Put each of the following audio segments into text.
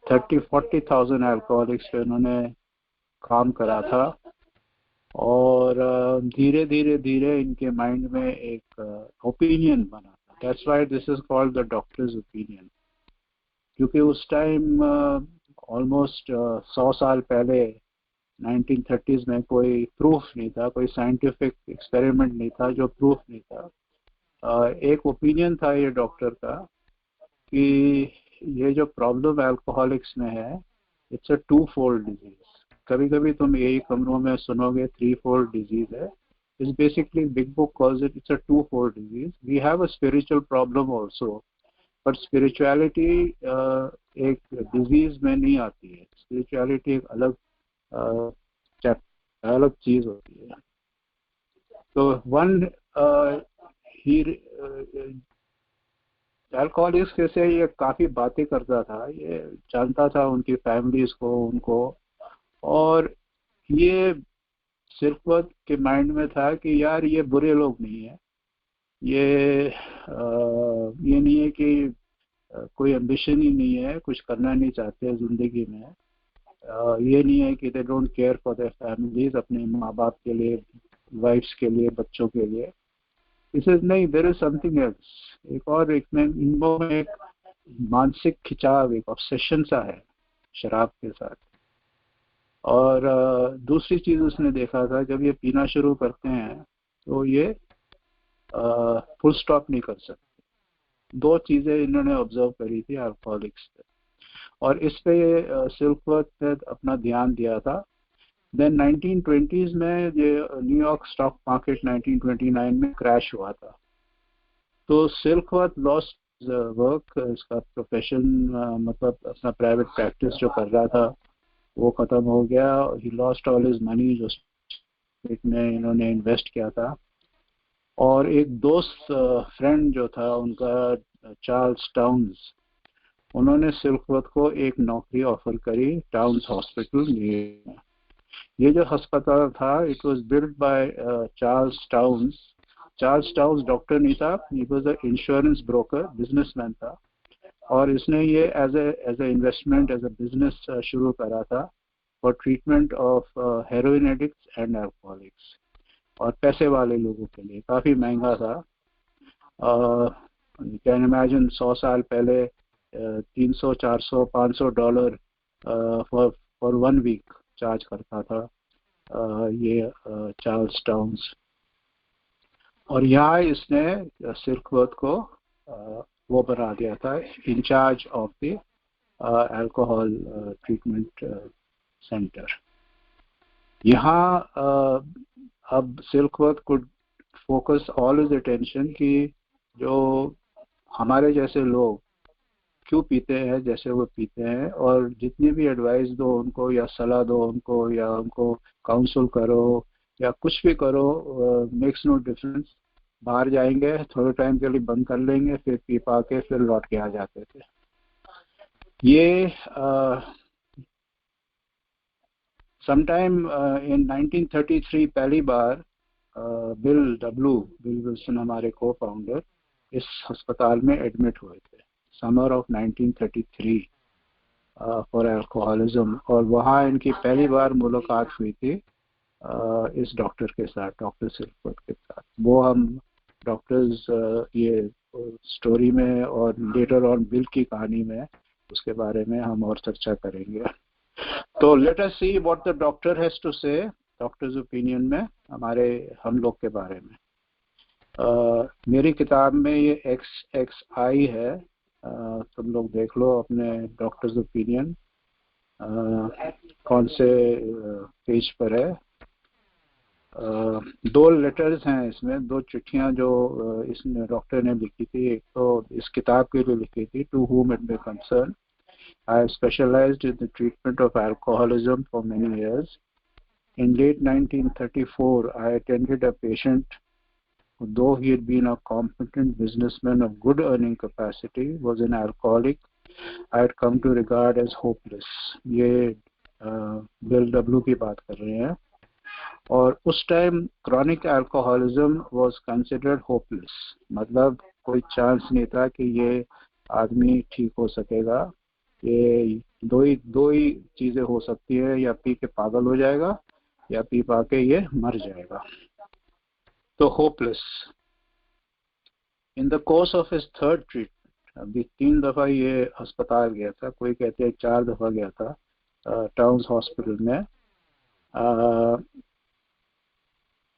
30-40,000 alcoholics पे उन्होंने काम करा था। और धीरे धीरे धीरे इनके माइंड में एक ओपिनियन बना था। That's why this is called the doctors opinion, क्योंकि उस टाइम ऑलमोस्ट 100 साल पहले 1930s में कोई प्रूफ नहीं था, कोई साइंटिफिक एक्सपेरिमेंट नहीं था जो प्रूफ नहीं था। एक ओपिनियन था ये डॉक्टर का कि ये जो प्रॉब्लम अल्कोहलिक्स में है, इट्स अ 2-fold डिजीज। कभी कभी तुम यही कमरों में सुनोगे 3-fold डिजीज है। It's basically Big Book calls it it's a 2-fold disease. We have a spiritual problem also, but spirituality एक डिजीज में नहीं आती है। स्पिरिचुअलिटी एक अलग चीज होती है। तो वन ही अल्कोहलिक्स के से ये काफी बातें करता था, ये जानता था उनकी फैमिलीज को, उनको। और ये सिरफत के माइंड में था कि यार ये बुरे लोग नहीं है, ये नहीं है कि कोई एम्बिशन ही नहीं है, कुछ करना नहीं चाहते जिंदगी में। ये नहीं है कि they don't care for their families, अपने माँ बाप के लिए, वाइफ्स के लिए, बच्चों के लिए। इस नहीं, देयर इज समथिंग एल्स। एक और इनमें एक मानसिक खिंचाव, एक ऑब्सेशन सा है शराब के साथ। और दूसरी चीज उसने देखा था, जब ये पीना शुरू करते हैं तो ये फुल स्टॉप नहीं कर सकते। दो चीजें इन्होंने ऑब्जर्व करी थी अल्कोहलिक्स पे, और इस पे सिल्कवर्थ ने अपना ध्यान दिया था। देन 1920s में ये न्यूयॉर्क स्टॉक मार्केट 1929 में क्रैश हुआ था। तो सिल्कवर्थ लॉस्ट वर्क, इसका प्रोफेशन, मतलब अपना प्राइवेट प्रैक्टिस जो कर रहा था वो खत्म हो गया। He lost all his money जो में इन्होंने इन्वेस्ट किया था। और एक दोस्त, फ्रेंड जो था उनका, चार्ल्स टाउन्स, उन्होंने सिल्कवर्थ को एक नौकरी ऑफर करी टाउन्स हॉस्पिटल में। ये जो अस्पताल था, it was build by Charles Towns. Charles Towns doctor नहीं था, he was a insurance broker, businessman था। और इसने ये as a investment, as a business शुरू करा था for treatment of heroin addicts and alcoholics, और पैसे वाले लोगों के लिए। काफ़ी महंगा था। कैन इमेजिन 100 साल पहले 300, 400, $500 फॉर 1 वीक चार्ज करता था ये चार्ल्स टाउन्स। और यहाँ इसने सिल्कवर्थ को वो बना दिया था in charge of the alcohol treatment centre. यहाँ अब Silkworth could focus all his attention कि जो हमारे जैसे लोग क्यों पीते हैं जैसे वो पीते हैं, और जितनी भी एडवाइस दो उनको, या सलाह दो उनको, या उनको काउंसल करो, या कुछ भी करो, मेक्स नो डिफरेंस। बाहर जाएंगे, थोड़े टाइम के लिए बंद कर लेंगे, फिर पी पा के फिर लौट के आ जाते थे। ये समटाइम इन 1933 पहली बार बिल विल्सन, हमारे को फाउंडर, इस अस्पताल में एडमिट हुए थे समर ऑफ 1933 फॉर अल्कोहलिज्म। और वहाँ इनकी पहली बार मुलाकात हुई थी इस डॉक्टर के साथ, डॉक्टर सिल्कवर्थ के साथ। वो हम डॉक्टर्स ये स्टोरी में और लेटर ऑन बिल की कहानी में उसके बारे में हम और चर्चा करेंगे। तो let us see what the doctor has to say, doctor's opinion में हम लोग के बारे में। मेरी किताब में ये XXI है, तुम लोग देख लो अपने डॉक्टर्स ओपिनियन कौन से पेज पर है। 2 लेटर्स हैं इसमें, 2 चिट्ठियां जो इसने डॉक्टर ने लिखी थी। एक तो इस किताब के लिए लिखी थी, to whom it may concern. I have specialized in the treatment of alcoholism for many years. In late 1934, I attended a patient who, though he had been a competent businessman of good earning capacity, was an alcoholic I had come to regard as hopeless. ये bill W की बात कर रहे हैं। और उस time chronic alcoholism was considered hopeless, मतलब कोई चांस नहीं था कि ये आदमी ठीक हो सकेगा, ये दो ही चीजें हो सकती है, या पी के पागल हो जाएगा या पी पा के ये मर जाएगा। तो hopeless. In the course of his third treat, अभी 3 दफा ये अस्पताल गया था, कोई कहते हैं 4 दफा गया था टाउन्स हॉस्पिटल में।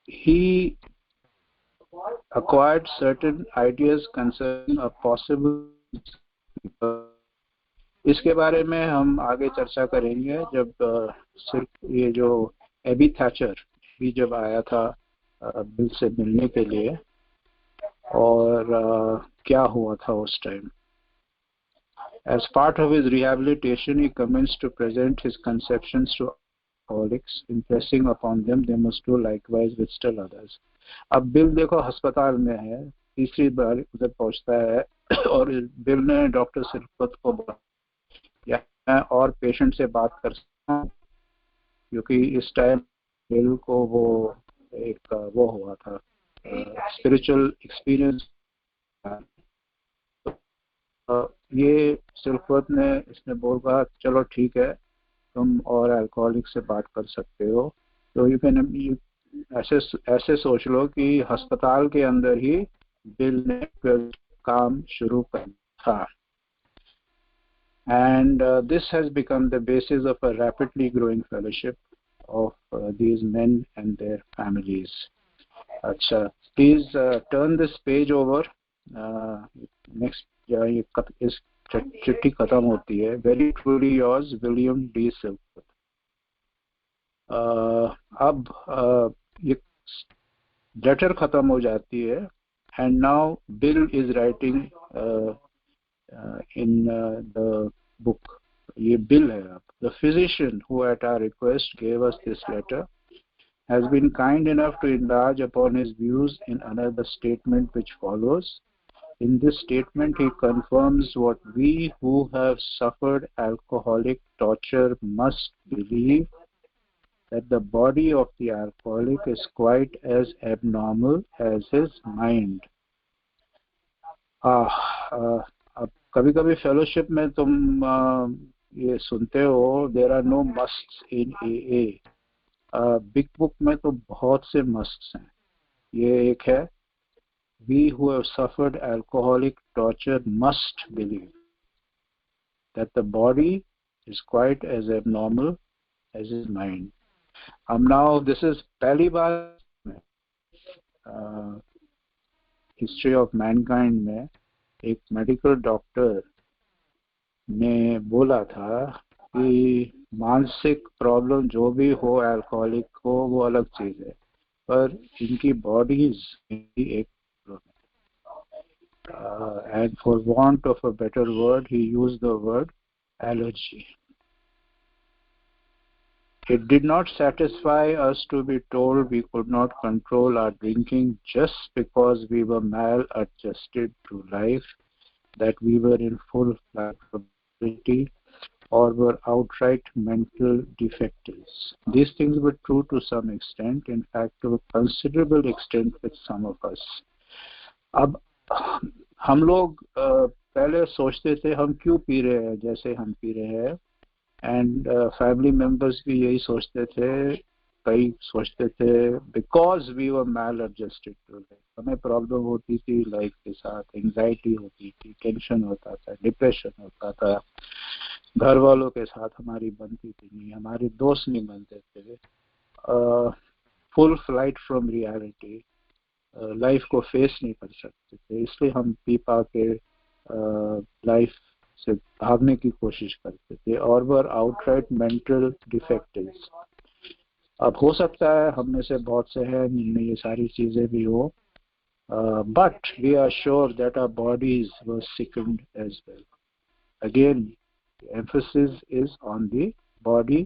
he acquired certain ideas concerning a possible, इसके बारे में हम आगे चर्चा करेंगे जब सिर्फ ये जो एबी थैचर भी जब आया था बिल से मिलने के लिए, और क्या हुआ था उस time. As part of his rehabilitation, he commenced to present his conceptions to alcoholics, impressing upon them they must do likewise with still others. अब बिल देखो अस्पताल में है, तीसरी बार उधर पहुंचता है और बिल ने डॉक्टर सिरफत को बोला या मैं और पेशेंट से बात कर सकता हूँ, क्योंकि इस टाइम बिल को वो एक वो हुआ था स्पिरिचुअल एक्सपीरियंस। ये सिरफत ने इसने बोला चलो ठीक है, तुम और अल्कोहलिक से बात कर सकते हो। तो यू कैन ऐसे सोच लो कि अस्पताल के अंदर ही बिल ने काम शुरू कर था। And this has become the basis of a rapidly growing fellowship of these men and their families. अच्छा, please turn this page over. Next, इस चिट्ठी खत्म होती है। Very truly yours, William D. Silkwood. अब ये लेटर खत्म हो जाती है, and now Bill is writing in the book. ये बिल है। अब the physician who at our request gave us this letter has been kind enough to enlarge upon his views in another statement which follows. In this statement, he confirms what we who have suffered alcoholic torture must believe, that the body of the alcoholic is quite as abnormal as his mind. अब कभी-कभी fellowship में तुम ये सुनते हो, there are no musts in AA. Big book में तो बहुत से मस्ट्स हैं। ये एक है, we who have suffered alcoholic torture must believe that the body is quite as abnormal as his mind. Now this is पहली बार हिस्ट्री ऑफ मैनकाइंड में एक मेडिकल डॉक्टर ने बोला था कि मानसिक प्रॉब्लम जो भी हो अल्कोहलिक को, वो अलग चीज है, पर इनकी बॉडीज एक and for want of a better word he used the word allergy. It did not satisfy us to be told we could not control our drinking just because we were maladjusted to life, that we were in full flexibility or were outright mental defectives. These things were true to some extent, in fact to a considerable extent with some of us. अब हम लोग पहले सोचते थे हम क्यों P रहे हैं जैसे हम पी रहे हैं, एंड फैमिली मेंबर्स भी यही सोचते थे, कई सोचते थे because we were maladjusted to life. हमें प्रॉब्लम होती थी लाइफ के साथ, एंजाइटी होती थी, टेंशन होता था, डिप्रेशन होता था, घर वालों के साथ हमारी बनती थी नहीं, हमारे दोस्त नहीं बनते थे, full flight from reality, life को फेस नहीं कर सकते थे, इसलिए हम पी पा के लाइफ से भागने की कोशिश करते थे, और वर आउटराइट मेंटल डिफेक्टिव्स। अब हो सकता है हम में से बहुत से हैं जिनमें ये सारी चीजें भी हो, but we are sure that our bodies were sickened as well. Again emphasis is on the body,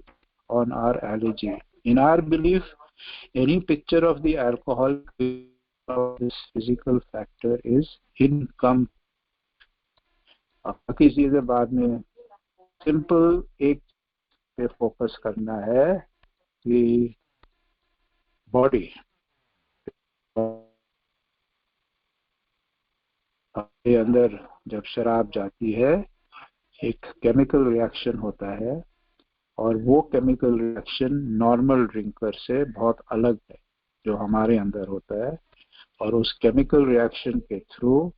on our allergy. In our belief, any picture of the alcohol of this physical factor is incomplete. बाकी चीजें बाद में, simple एक पे focus करना है कि body के अंदर जब शराब जाती है एक केमिकल रिएक्शन होता है और वो केमिकल रिएक्शन नॉर्मल ड्रिंकर से बहुत अलग है जो हमारे अंदर होता है, और उस केमिकल रिएक्शन के थ्रू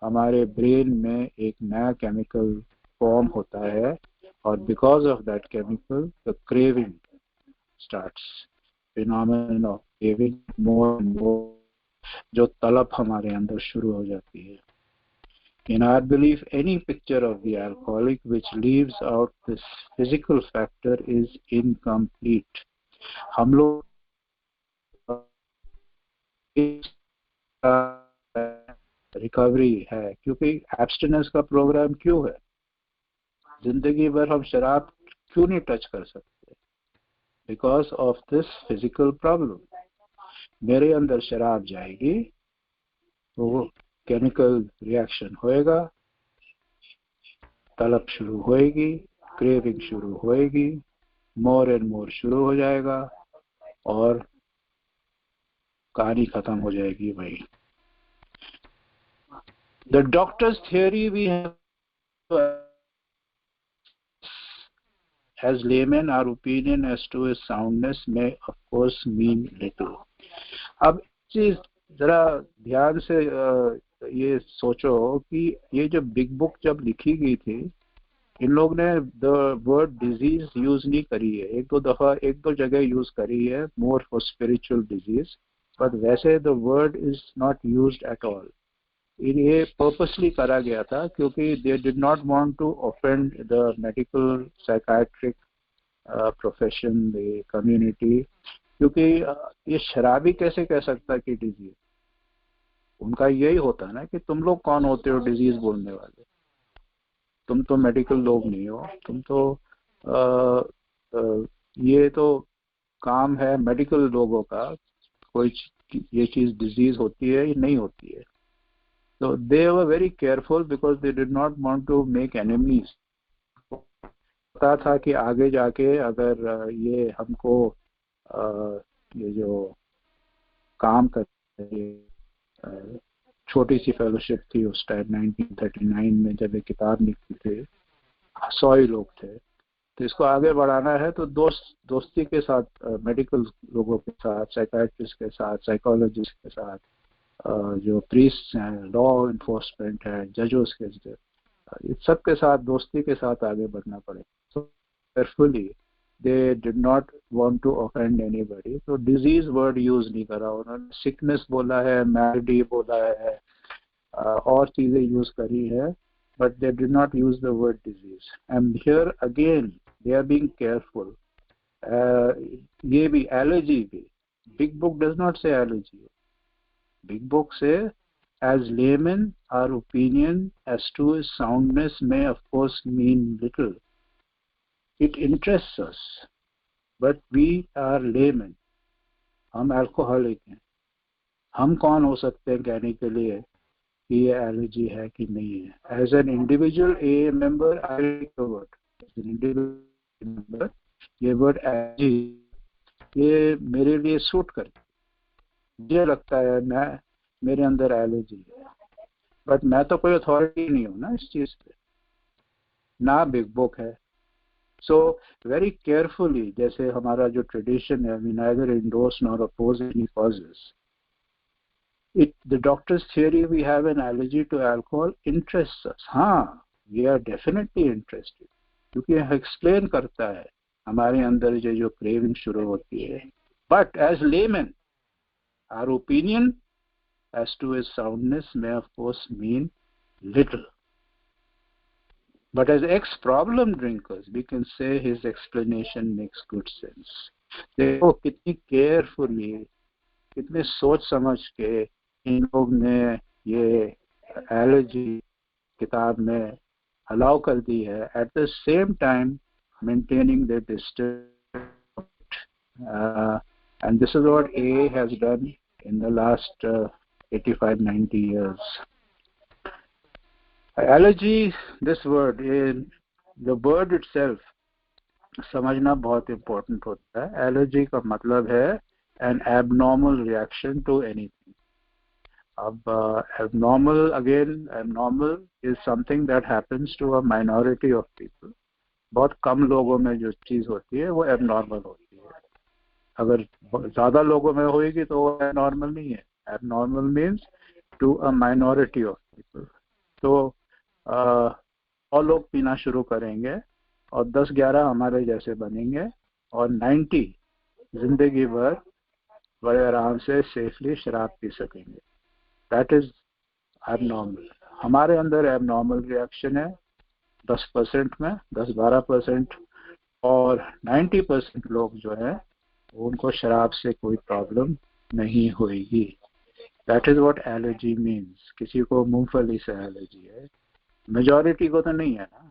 हमारे ब्रेन में एक नया केमिकल फॉर्म होता है, और because of that chemical the craving starts, phenomenon of craving more and more, जो तलब हमारे अंदर शुरू हो जाती है. In our belief, any picture of the alcoholic which leaves out this physical factor is incomplete. हम लोग रिकवरी है क्योंकि एब्स्टिनेंस का प्रोग्राम क्यों है? जिंदगी भर हम शराब क्यों नहीं टच कर सकते? Because of this physical problem. मेरे अंदर शराब जाएगी तो केमिकल रिएक्शन होएगा, तलब शुरू होएगी, क्रेविंग शुरू होएगी, मोर एंड मोर शुरू हो जाएगा और कहानी खत्म हो जाएगी भाई. The doctor's theory we have as laymen, our opinion as to his soundness may of course mean little. अब चीज जरा ध्यान से ये सोचो कि ये जो बिग बुक जब लिखी गई थी, इन लोग ने द वर्ड डिजीज यूज नहीं करी है. एक दो जगह यूज करी है, more for spiritual disease, but वैसे the word is not used at all. ये पर्पसली करा गया था क्योंकि they did not want to offend the medical psychiatric profession, the community, क्योंकि ये शराबी कैसे कह सकता है कि डिजीज. उनका यही होता है ना कि तुम लोग कौन होते हो डिजीज बोलने वाले, तुम तो मेडिकल लोग नहीं हो, तुम तो ये तो काम है मेडिकल लोगों का, कोई ये चीज डिजीज होती है या नहीं होती है. So they were very careful because they did not want to make enemies. पता था कि आगे जाके अगर ये हमको ये जो काम करते, छोटी सी फेलोशिप थी उस टाइम 1939 में जब ये किताब लिखी थी, 100 ही लोग थे, तो इसको आगे बढ़ाना है तो दोस्ती के साथ, मेडिकल लोगों के साथ, साइकाट्रिस्ट के साथ, साइकोलॉजिस्ट के साथ, जो प्रीस्ट हैं, लॉ इन्फोर्समेंट है, जजों के, इस सब के साथ दोस्ती के साथ आगे बढ़ना पड़े. So carefully they did not want to offend anybody. तो डिजीज वर्ड यूज नहीं करा उन्होंने. सिकनेस बोला है, मैलडी बोला है, और चीजें यूज करी है, but they did not use the word disease. And here again they are being careful. ये भी एलर्जी भी, Big Book does not say allergy. Big Book say, as laymen, our opinion as to his soundness may of course mean little. It interests us, but we are laymen. हम alcoholic हैं. हम कौन हो सकते हैं कहने के लिए कि ये एलर्जी है कि नहीं है. As an individual AA member, I like the word. As an individual member, ये word एलर्जी ये मेरे लिए सूट करता है. मुझे लगता है मेरे अंदर एलर्जी है, बट मैं तो कोई अथॉरिटी नहीं हूँ ना इस चीज पे, ना बिग बुक है. सो वेरी केयरफुली, जैसे हमारा जो ट्रेडिशन है, we neither endorse nor oppose any causes. The doctor's theory we have an allergy to alcohol interests us. हाँ, वी आर डेफिनेटली इंटरेस्टेड क्योंकि यह एक्सप्लेन करता है हमारे अंदर जो क्रेविंग शुरू होती है. But as layman, our opinion as to his soundness may of course mean little. But as ex-problem drinkers, we can say his explanation makes good sense. देखो कितनी केयरफुली, कितने सोच समझ के इन लोग ने ये एलर्जी किताब में अलाउ कर दी है, at the same time maintaining their distance. And this is what AA has done in the last 85-90 years. Allergy, this word, the word itself, समझना बहुत important होता है. Allergy का मतलब है an abnormal reaction to anything. अब abnormal again, abnormal is something that happens to a minority of people. बहुत कम लोगों में जो चीज होती है वो abnormal होती है. अगर ज्यादा लोगों में होगी तो वो abnormal नहीं है. Abnormal means to a minority of people. तो और लोग पीना शुरू करेंगे और 10-11 हमारे जैसे बनेंगे और 90 जिंदगी भर बड़े आराम से सेफली शराब पी सकेंगे. That is abnormal. हमारे अंदर एबनॉर्मल रिएक्शन है 10% में, 10-12%, और 90% लोग जो है उनको शराब से कोई प्रॉब्लम नहीं होगी. That is what allergy means. किसी को मूंगफली से एलर्जी है, मेजॉरिटी को तो नहीं है ना.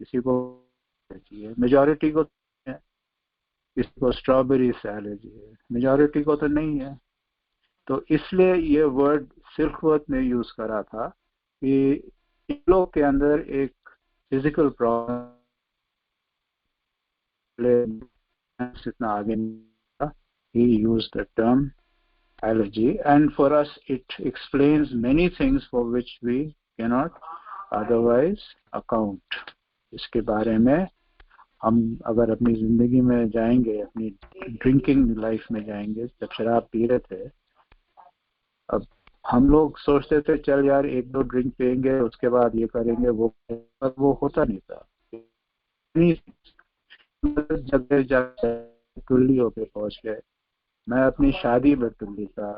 किसी को एलर्जी है, मेजॉरिटी को है. किसी को स्ट्रॉबेरी से एलर्जी है, मेजॉरिटी को तो नहीं है. तो इसलिए ये वर्ड सिल्कवर्थ ने यूज करा था कि इन लोग के अंदर एक फिजिकल प्रॉब्लम इतना आगे नहीं. he used the term allergy, and for us it explains many things for which we cannot otherwise account. इसके बारे में हम अगर अपनी जिंदगी में जाएंगे, अपनी ड्रिंकिंग लाइफ में जाएंगे, जब शराब पी रहे थे, अब हम लोग सोचते थे चल यार 1-2 ड्रिंक पियेंगे उसके बाद ये करेंगे वो होता नहीं था. जगह जाके टुल्ली होके पहुंच गए. मैं अपनी शादी में टुल्ली था,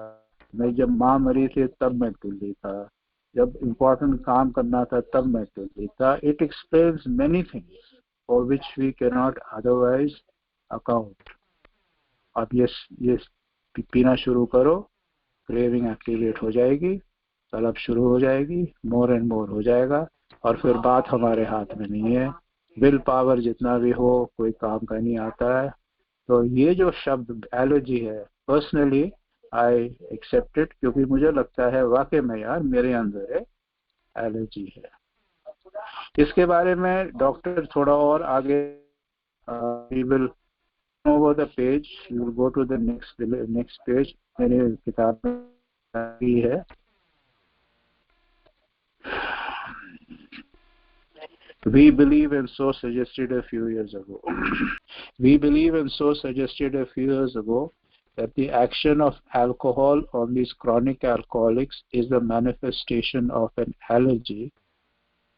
मैं जब माँ मरी थी तब मैं टुल्ली था, जब इम्पोर्टेंट काम करना था तब मैं टुल्ली था. It explains many things for which we can not otherwise account. अब ये पीना शुरू करो, क्रेविंग एक्टिवेट हो जाएगी, तलब शुरू हो जाएगी, मोर एंड मोर हो जाएगा, और फिर बात हमारे हाथ में नहीं है. विल पावर जितना भी हो कोई काम का नहीं आता है. तो ये जो शब्द एलर्जी है, पर्सनली आई एक्सेप्ट इट, क्योंकि मुझे लगता है वाकई में यार मेरे अंदर एलर्जी है. इसके बारे में डॉक्टर थोड़ा और आगे we will over the page, we will go to the next page. मेरी किताब में है We believe and so suggested a few years ago. We believe and so suggested a few years ago that the action of alcohol on these chronic alcoholics is the manifestation of an allergy,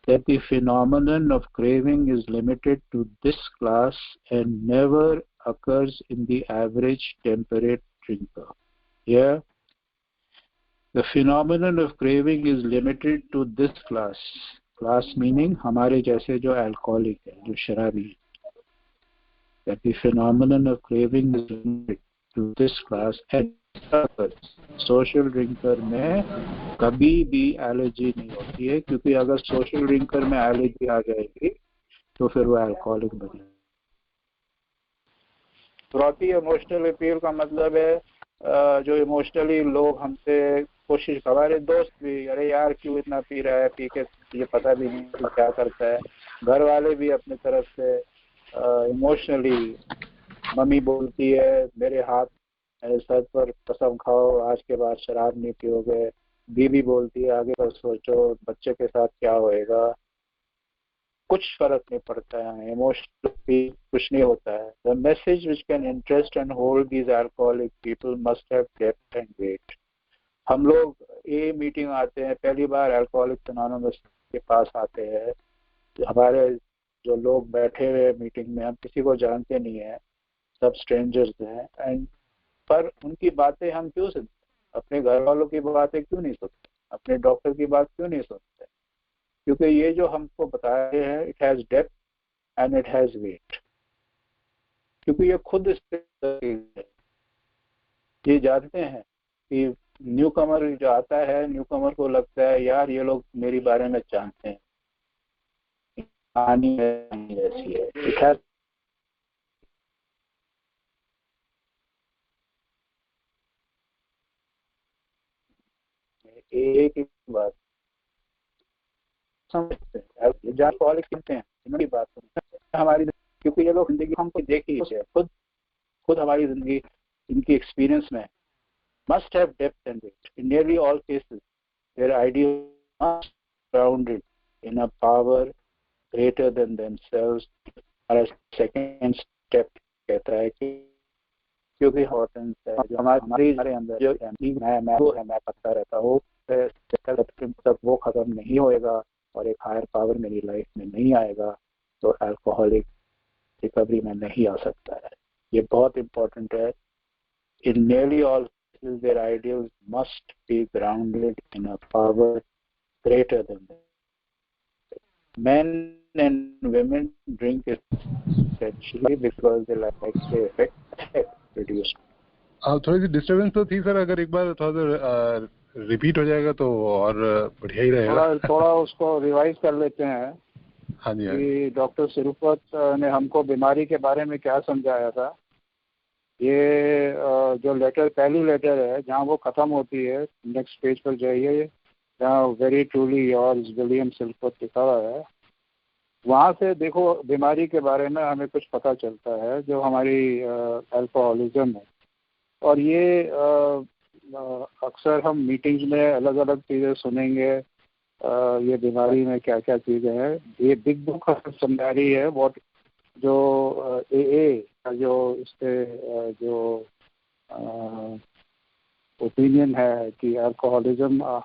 that the phenomenon of craving is limited to this class and never occurs in the average temperate drinker. Here, the phenomenon of craving is limited to this class. Class meaning हमारे जैसे जो alcoholic है, जो शराबी है. that the phenomenon of craving is limited to this class and social drinker में कभी भी एलर्जी नहीं होती है, क्योंकि अगर सोशल ड्रिंकर में एलर्जी आ जाएगी तो फिर वो अल्कोहलिक बने. फ्रॉथी इमोशनल अपील का मतलब है जो इमोशनली लोग हमसे कोशिश, हमारे दोस्त भी, अरे यार क्यों इतना पी रहा है, पी के ये पता भी नहीं कि क्या करता है. घर वाले भी अपनी तरफ से इमोशनली, मम्मी बोलती है मेरे हाथ मेरे सर पर कसम खाओ आज के बाद शराब नहीं पियोगे. बीवी बोलती है आगे का सोचो बच्चे के साथ क्या होएगा. कुछ फर्क नहीं पड़ता है, इमोशनली कुछ नहीं होता है. The message which can interest and hold these alcoholic people must have depth and weight. हम लोग ये मीटिंग आते हैं, पहली बार अल्कोहलिक्स एनोनिमस के पास आते हैं, हमारे जो लोग बैठे हुए मीटिंग में हम किसी को जानते नहीं है, सब स्ट्रेंजर्स हैं, एंड पर उनकी बातें हम क्यों सुनते, अपने घर वालों की बातें क्यों नहीं सुनते, अपने डॉक्टर की बात क्यों नहीं सुनते? क्योंकि ये जो हमको बताए हैं it has depth and it has weight. क्योंकि ये खुद इस ये जानते हैं कि न्यू कमर जो आता है, न्यू कमर को लगता है यार ये लोग मेरी बारे में जानते हैं, कहानी ऐसी है. इट हैज एक बात समझते हैं, जानकारी सुनते हैं, इनकी बात सुनते हैं हमारी, क्योंकि ये लोग जिंदगी हमको देखी है, खुद हमारी जिंदगी इनकी एक्सपीरियंस में must have depth and weight. In nearly all cases, their ideals must be grounded in a power greater than themselves. हमारा सेकेंड स्टेप कहता है कि क्योंकि इम्पोर्टेंस है जो हमारे अंदर जो मैं पता रहता हूँ तब वो खत्म नहीं होएगा और एक हायर पावर मेरी लाइफ में नहीं आएगा तो अल्कोहलिक रिकवरी में नहीं आ सकता है. ये बहुत इम्पोर्टेंट है. In nearly all cases, their ideals must be grounded in a power greater than them. Men and women drink essentially because they like the effect produced. थोड़ी सी डिस्टर्बेंस तो थी सर, अगर एक बार थोड़ा सा रिपीट हो जाएगा तो और बढ़िया ही रहेगा. थोड़ा उसको रिवाइज कर लेते हैं. हाँ जी. कि डॉक्टर सिरुपत ने हमको बीमारी के बारे में क्या समझाया था. ये जो लेटर पहली लेटर है जहाँ वो ख़त्म होती है, नेक्स्ट पेज पर जाइए जहाँ वेरी ट्रूली योर्स विलियम सिरुपत लिखा हुआ है. वहाँ से देखो बीमारी के बारे में हमें कुछ पता चलता है जो हमारी अल्कोहलिज्म है. और ये अक्सर हम मीटिंग्स में अलग अलग चीज़ें सुनेंगे. ये बीमारी में क्या क्या चीज़ें हैं. ये बिग बुक समझा रही है व्हाट जो ए जो इससे जो ओपिनियन है कि अल्कोहलिज्म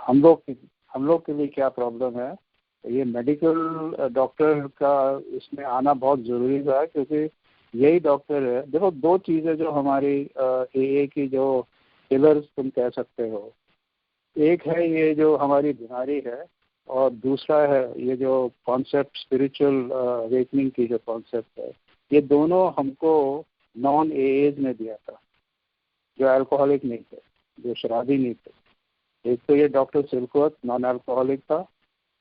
हम लोग के लिए क्या प्रॉब्लम है. ये मेडिकल डॉक्टर का इसमें आना बहुत ज़रूरी था क्योंकि यही डॉक्टर है. देखो दो चीज़ें जो हमारी ए की जो पिलर्स तुम कह सकते हो, एक है ये जो हमारी बीमारी है और दूसरा है ये जो कॉन्सेप्ट स्पिरिचुअल अवेकनिंग की जो कॉन्सेप्ट है. ये दोनों हमको नॉन एज ने दिया था जो अल्कोहलिक नहीं थे, जो शराबी नहीं थे. एक तो ये डॉक्टर सिरुपत नॉन अल्कोहलिक था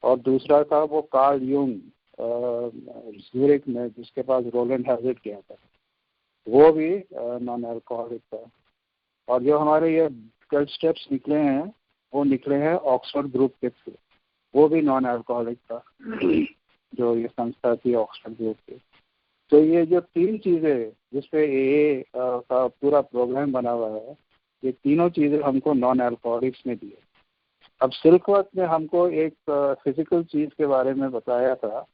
और दूसरा था वो कार्ल यूंग ज़ूरिक में जिसके पास रोलैंड हैज़र्ड गया था, वो भी नॉन अल्कोहलिक था. और जो हमारे ये 12 स्टेप्स निकले हैं वो निकले हैं ऑक्सफोर्ड ग्रुप के थ्रू, वो भी नॉन अल्कोहलिक था जो ये संस्था थी ऑक्सफोर्ड ग्रुप की. तो ये जो तीन चीज़ें जिसपे ए का पूरा प्रोग्राम बना हुआ है, ये तीनों चीज़ें हमको नॉन अल्कोहलिक्स ने दी. अब सिरुपत ने हमको एक फिजिकल चीज़ के बारे में बताया था.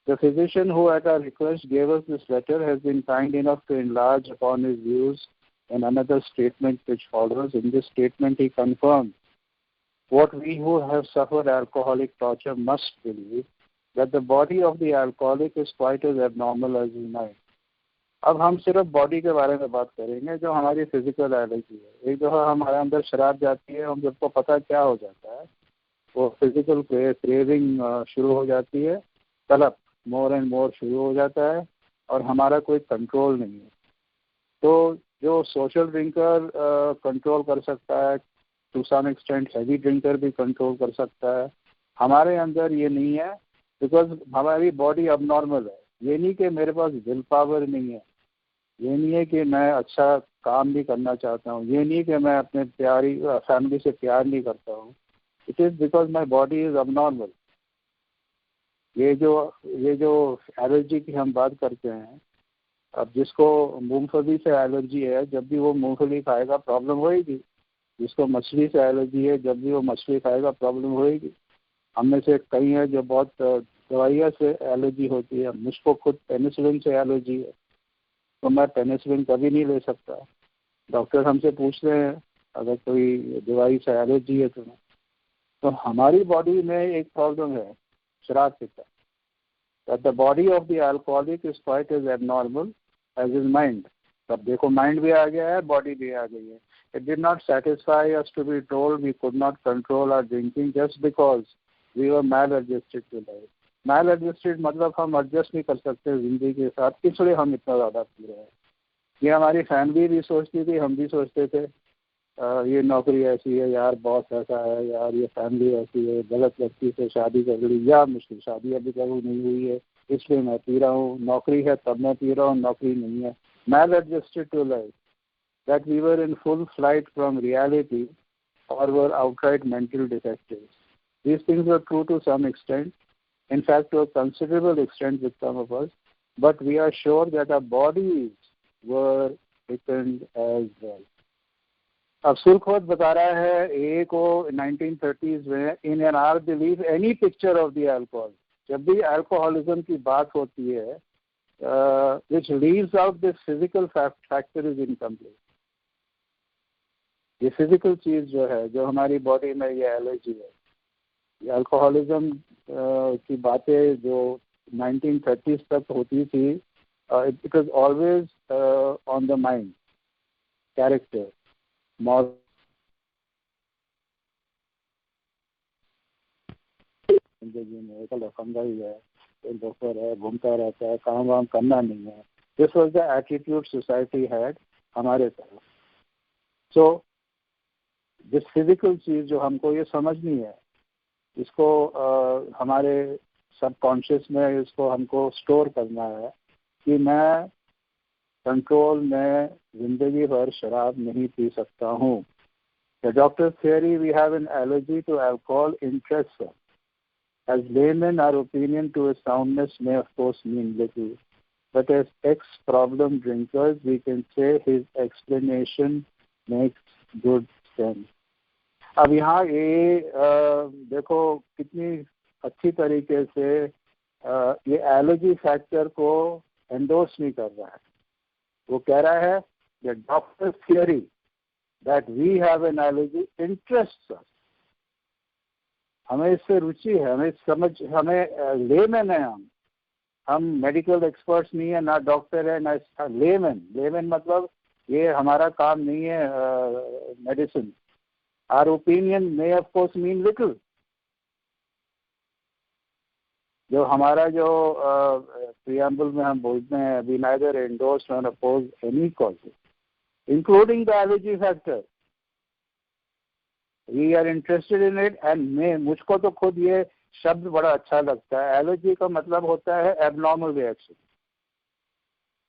The physician who at our request gave us this letter has been kind enough to enlarge upon his views in another statement which follows. In this statement he confirmed what we who have suffered alcoholic torture must believe, that the body of the alcoholic is quite as abnormal as his mind. अब हम सिर्फ body के बारे में बात करेंगे जो हमारी फिजिकल एलर्जी है. एक दफ़ा हमारे अंदर शराब जाती है, हम सबको पता क्या हो जाता है, वो फिजिकल क्रेविंग शुरू हो जाती है, तलब मोर एंड मोर शुरू हो जाता है और हमारा कोई कंट्रोल नहीं है. तो जो सोशल ड्रिंकर कंट्रोल कर सकता है, to some extent heavy drinker भी कंट्रोल कर सकता है. हमारे अंदर ये नहीं है बिकॉज हमारी बॉडी अबनॉर्मल है. ये नहीं कि मेरे पास विल पावर नहीं है, ये नहीं है कि मैं अच्छा काम भी करना चाहता हूँ, ये नहीं कि मैं अपने प्यारी फैमिली से प्यार नहीं करता हूँ. It is because my body is abnormal. ये जो एलर्जी की हम बात करते हैं, अब जिसको मूंगफली से एलर्जी है जब भी वो मूंगफली खाएगा प्रॉब्लम होएगी. जिसको मछली से एलर्जी है जब भी वो मछली खाएगा प्रॉब्लम होएगी. हम में से कई हैं जो बहुत दवाइयों से एलर्जी होती है. मुझको खुद पेनिसिलिन से एलर्जी है तो मैं पेनिसिलिन कभी नहीं ले सकता. डॉक्टर हमसे पूछते हैं अगर कोई दवाई से एलर्जी है तो हमारी बॉडी में एक प्रॉब्लम है शराब पीता. That the body of the alcoholic is quite as abnormal as his mind. तब देखो माइंड भी आ गया है, बॉडी भी आ गई है. It did not satisfy us to be told we could not control our drinking just because we were maladjusted to life. Maladjusted मतलब हम एडजस्ट नहीं कर सकते जिंदगी के साथ, इसलिए हम इतना ज़्यादा पी रहे हैं. ये हमारी फैमिली भी सोचती थी, हम भी सोचते थे ये नौकरी ऐसी है यार, बॉस ऐसा है यार, ये फैमिली ऐसी है, गलत लड़की से शादी कर ली या मुझसे शादी अभी तक नहीं हुई है इसलिए मैं पी रहा हूँ. नौकरी है तब मैं पी रहा हूँ, नौकरी नहीं है. Maladjusted to life, that we were in full flight from reality or were outright mental defectives. These things were true to some extent, in fact to a considerable extent with some of us, but we are sure that our bodies were weakened as well. अब सुरखोत बता रहा है ए को 1930s में, in an are believe any picture of the alcohol, जब भी alcoholism की बात होती है which leaves out this physical factor is incomplete. ये फिजिकल चीज जो है, जो हमारी बॉडी में ये एलर्जी है, ये अल्कोहलिज्म की बातें जो 1930s तक होती थी, it was always on the mind, character, moral, जिंदगी में एक लफंगा ही है, एक डॉक्टर है, घूमता रहता है, काम वाम करना नहीं है। This was the attitude society had हमारे तरफ। सो दिस फिजिकल चीज जो हमको ये समझनी है, इसको हमारे सबकॉन्शियस में इसको हमको स्टोर करना है कि मैं कंट्रोल में जिंदगी भर शराब नहीं पी सकता हूँ। The doctor's theory, we have an allergy to alcohol interests us. As laymen, our opinion to its soundness may of course mean little, but as ex-problem drinkers, we can say his explanation makes good sense. अब यहाँ ये देखो कितनी अच्छी तरीके से ये allergy factor को एंडोर्स नहीं कर रहा है। वो कह रहा है the doctor's theory that we have an allergy interests us, हमें इससे रुचि है, हमें समझ, हमें लेमैन है, हम मेडिकल एक्सपर्ट्स नहीं है, ना डॉक्टर है, ना लेमैन मतलब ये हमारा काम नहीं है medicine. Our opinion may of course mean little, जो हमारा जो प्रियम्बल में हम बोलते हैं, we neither endorse nor oppose any causes including the allergy factor, we are interested in it. And मुझको तो खुद ये शब्द बड़ा अच्छा लगता है। एलर्जी का मतलब होता है एबनॉर्मल रिएक्शन।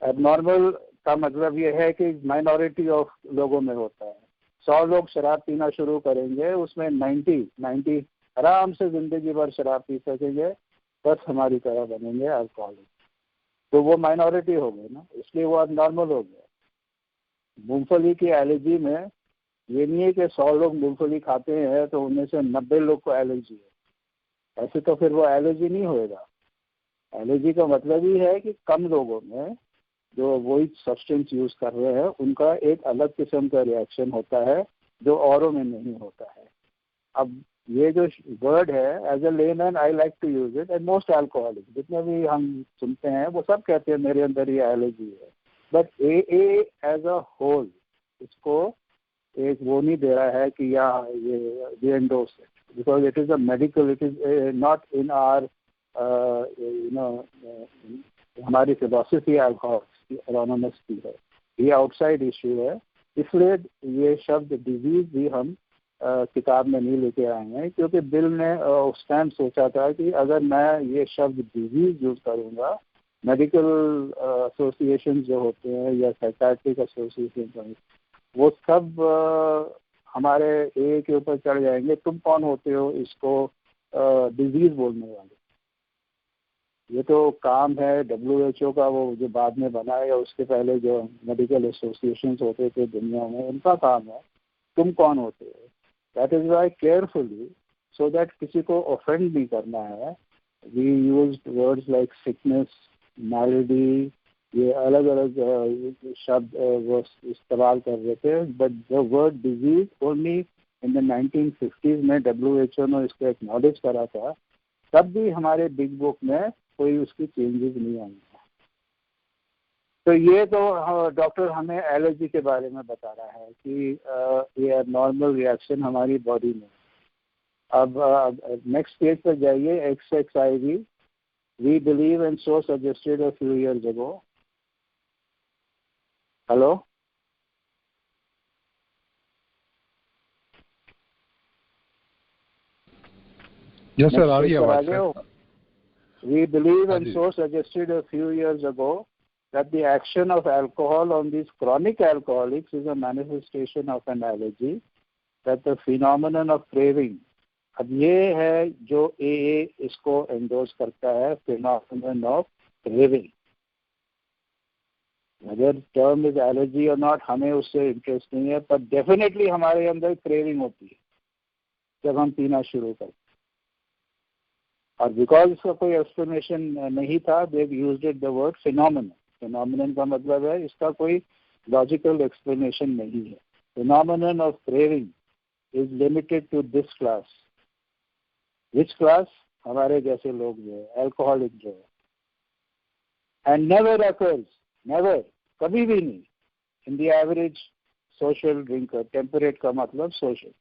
एबनॉर्मल का मतलब ये है कि माइनॉरिटी ऑफ लोगों में होता है। 100 लोग शराब पीना शुरू करेंगे, उसमें 90 आराम से जिंदगी भर शराब पी सकेंगे, बस हमारी तरह बनेंगे अल्कोहलिक, तो वो माइनॉरिटी हो गए ना, इसलिए वो अब नॉर्मल हो गया। मूंगफली की एलर्जी में ये नहीं है कि 100 लोग मूंगफली खाते हैं तो उनमें से 90 लोग को एलर्जी है, ऐसे तो फिर वो एलर्जी नहीं होएगा। एलर्जी का मतलब ही है कि कम लोगों में जो वही सब्सटेंस यूज कर रहे हैं उनका एक अलग किस्म का रिएक्शन होता है जो औरों में नहीं होता है। अब ये जो वर्ड है, as a layman I like to use it, and most alcoholic जितने भी हम सुनते हैं वो सब कहते हैं मेरे अंदर ये एलर्जी है, but a as a whole इसको एक वो नहीं दे रहा है कि या ये endorse it, because it is a medical, it is not in our हमारी फिलोसफी एरोनोमस की है, ये आउटसाइड इश्यू है। इसलिए ये शब्द डिजीज भी हम किताब में नहीं लेके आए हैं, क्योंकि बिल ने उस टाइम सोचा था कि अगर मैं ये शब्द डिजीज यूज करूँगा, मेडिकल एसोसिएशन जो होते हैं या साइकाट्रिक एसोसिएशन, वो सब हमारे ए के ऊपर चढ़ जाएंगे, तुम कौन होते हो इसको डिजीज बोलने वाले। ये तो काम है WHO का, वो जो बाद में बना है, या उसके पहले जो मेडिकल एसोसिएशन होते थे दुनिया में, उनका काम है, तुम कौन होते हो। That is why carefully, so that किसी को ऑफेंड नहीं करना है, we use words like sickness, malady, ये अलग अलग शब्द वो इस्तेमाल कर रहे थे, but the word disease only in the 1950s में WHO ने इसको एक्नॉलेज करा था, तब भी हमारे बिग बुक में कोई उसकी चेंजेस नहीं आए। तो ये तो डॉक्टर हमें एलर्जी के बारे में बता रहा है कि ये नॉर्मल रिएक्शन हमारी बॉडी में। अब नेक्स्ट पेज पर जाइए, XXIV, we believe and so suggested a few years ago. Hello, yes sir, आ रही है आवाज। We believe and so suggested a few years ago that the action of alcohol on these chronic alcoholics is a manifestation of an allergy, that the phenomenon of craving, अब ये है जो AA इसको endorse करता है, phenomenon of craving, अगर term is allergy और not, हमें उससे इंटरेस्ट नहीं है, पर डेफिनेटली हमारे अंदर क्रेविंग होती है जब हम पीना शुरू करते हैं। और बिकॉज इसका कोई एक्सप्लेनेशन नहीं था, they used it the word phenomenon. Phenomenon का मतलब है इसका कोई लॉजिकल एक्सप्लेनेशन नहीं है। Phenomenon of craving is limited to this class. Which class? हमारे जैसे लोग जो है, अल्कोहलिक जो है। एंड नेवर अकर्स, नेवर, कभी भी नहीं, in the average social drinker. Temperate का मतलब सोशल।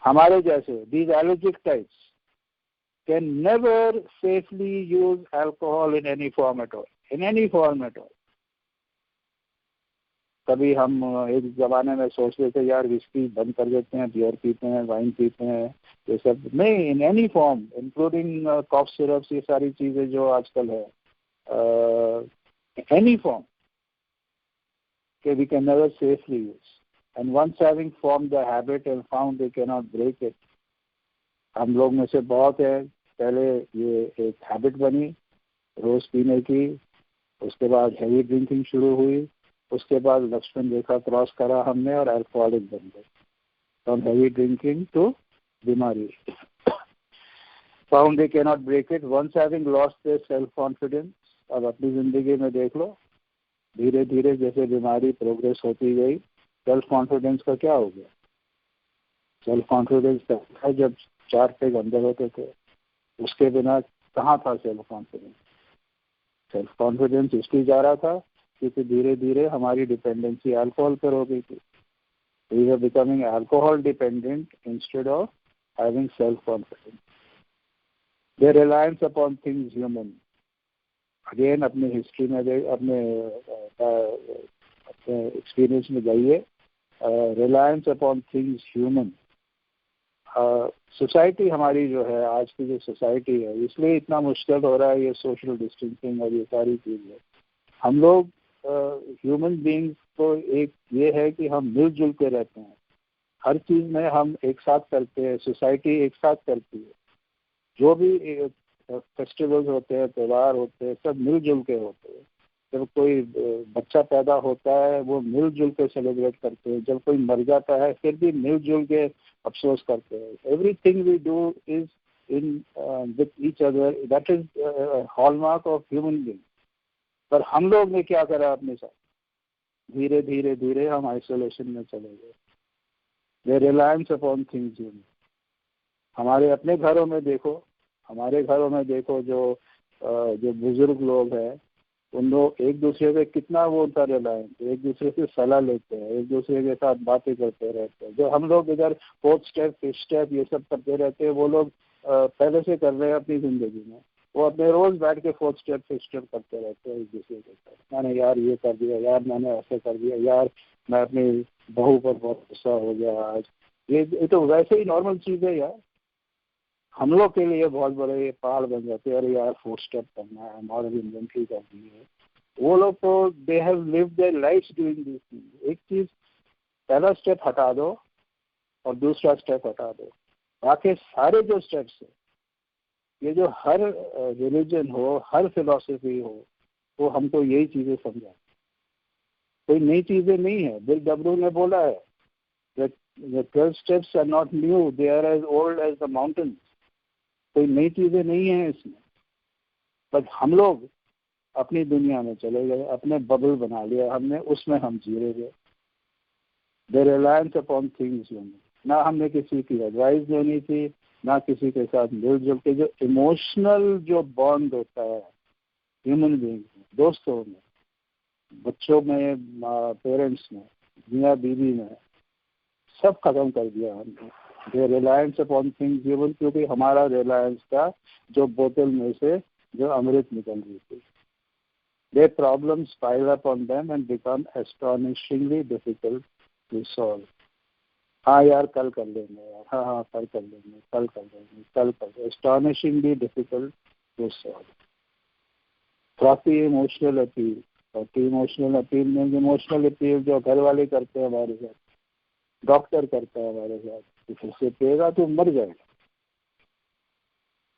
हमारे जैसे these allergic types can never safely use alcohol in any form at all, in any form at all. कभी हम एक जमाने में सोचते थे यार विस्की बंद कर देते हैं, बियर पीते हैं, वाइन पीते हैं, ये सब नहीं, in any form including cough syrups, ये सारी चीजें जो आजकल है, एनी फॉर्म के we can never safely use. And once having formed the habit and found they cannot break it, हम लोग में से बहुत है, पहले ये एक हैबिट बनी रोज पीने की, उसके बाद हैवी ड्रिंकिंग शुरू हुई, उसके बाद लक्ष्मण रेखा क्रॉस करा हमने और अल्कोहलिक बन गए। फ्रॉम हैवी ड्रिंकिंग टू बीमारी। Found they cannot break it, once having lost their self confidence. अब अपनी जिंदगी में देख लो, धीरे धीरे जैसे बीमारी प्रोग्रेस होती गई, सेल्फ कॉन्फिडेंस का क्या हो गया? सेल्फ कॉन्फिडेंस था जब 4 पेग अंदर होते थे, उसके बिना कहाँ था सेल्फ कॉन्फिडेंस? सेल्फ कॉन्फिडेंस इसलिए जा रहा था क्योंकि धीरे धीरे हमारी डिपेंडेंसी अल्कोहल पर हो गई थी। We were becoming alcohol dependent instead of having self confidence. The reliance upon things human. Again अपनी हिस्ट्री में अपने एक्सपीरियंस में जाइए। Reliance upon things human. Society हमारी जो है, आज की जो सोसाइटी है, इसलिए इतना मुश्किल हो रहा है ये सोशल डिस्टेंसिंग और ये सारी चीज़ें। हम लोग ह्यूमन बीइंग्स को एक ये है कि हम मिलजुल के रहते हैं, हर चीज़ में हम एक साथ करते हैं, सोसाइटी एक साथ करती है। जो भी फेस्टिवल्स होते हैं, त्यौहार होते हैं, सब मिलजुल के होते हैं। जब कोई बच्चा पैदा होता है वो मिलजुल के सेलिब्रेट करते हैं, जब कोई मर जाता है फिर भी मिलजुल के अफसोस करते हैं। Everything we do is in with each other, that is hallmark of human being. पर हम लोग ने क्या करा अपने साथ? धीरे धीरे धीरे हम आइसोलेशन में चले गए। The reliance upon things human. हमारे अपने घरों में देखो, हमारे घरों में देखो, जो बुजुर्ग लोग हैं, उन लोग एक दूसरे पे कितना वो उनका रिलायंस, एक दूसरे से सलाह लेते हैं, एक दूसरे के साथ बातें करते रहते हैं। जो हम लोग इधर 4th स्टेप 5th स्टेप ये सब करते रहते हैं, वो लोग पहले से कर रहे हैं अपनी जिंदगी में। वो अपने रोज बैठ के 4th स्टेप 5th स्टेप करते रहते हैं एक दूसरे के साथ। मैंने यार ये कर दिया, यार मैंने ऐसे कर दिया, यार मैं अपनी बहू पर बहुत गुस्सा हो गया आज। ये तो वैसे ही नॉर्मल चीज़ है यार। हम लोग के लिए बहुत बड़े पहाड़ बन जाते हैं। अरे यार 4th स्टेप करना है, मॉरल इन्वेंट्री करनी है। वो लोग तो they have lived their lifes doing this thing. एक चीज, पहला स्टेप हटा दो और दूसरा स्टेप हटा दो, बाकी सारे जो स्टेप्स है, ये जो हर रिलीजन हो, हर फिलॉसफी हो, वो हमको यही चीजें समझा। कोई नई चीजें नहीं है। बिल डब्ल्यू ने बोला है the 12 steps are not new, they are as old as the mountains। कोई नई चीजें नहीं है इसमें, बट हम लोग अपनी दुनिया में चले गए, अपने बबल बना लिया हमने, उसमें हम जी रहे गए। The reliance upon things human. ना हमने किसी की एडवाइस लेनी थी, ना किसी के साथ मिलजुल के। जो इमोशनल जो बॉन्ड होता है ह्यूमन बीइंग में, दोस्तों में, बच्चों में, पेरेंट्स में, मियाँ बीवी में, सब खत्म कर दिया हमने। The reliance upon things human, क्योंकि हमारा रिलायंस था जो बोतल में से जो अमृत निकल रही थी। Their problems pile up on them and become astonishingly difficult to solve। हाँ यार कल कर लेंगे यार, हाँ कल कर लेंगे, कल कर लेंगे, कल कर। astonishingly difficult to solve। काफी इमोशनल अपील, काफी इमोशनल अपील में इमोशनल अपील जो घर वाले करते हैं हमारे साथ, डॉक्टर करता है हमारे साथ, तो फिर से पिएगा तो मर जाएगा।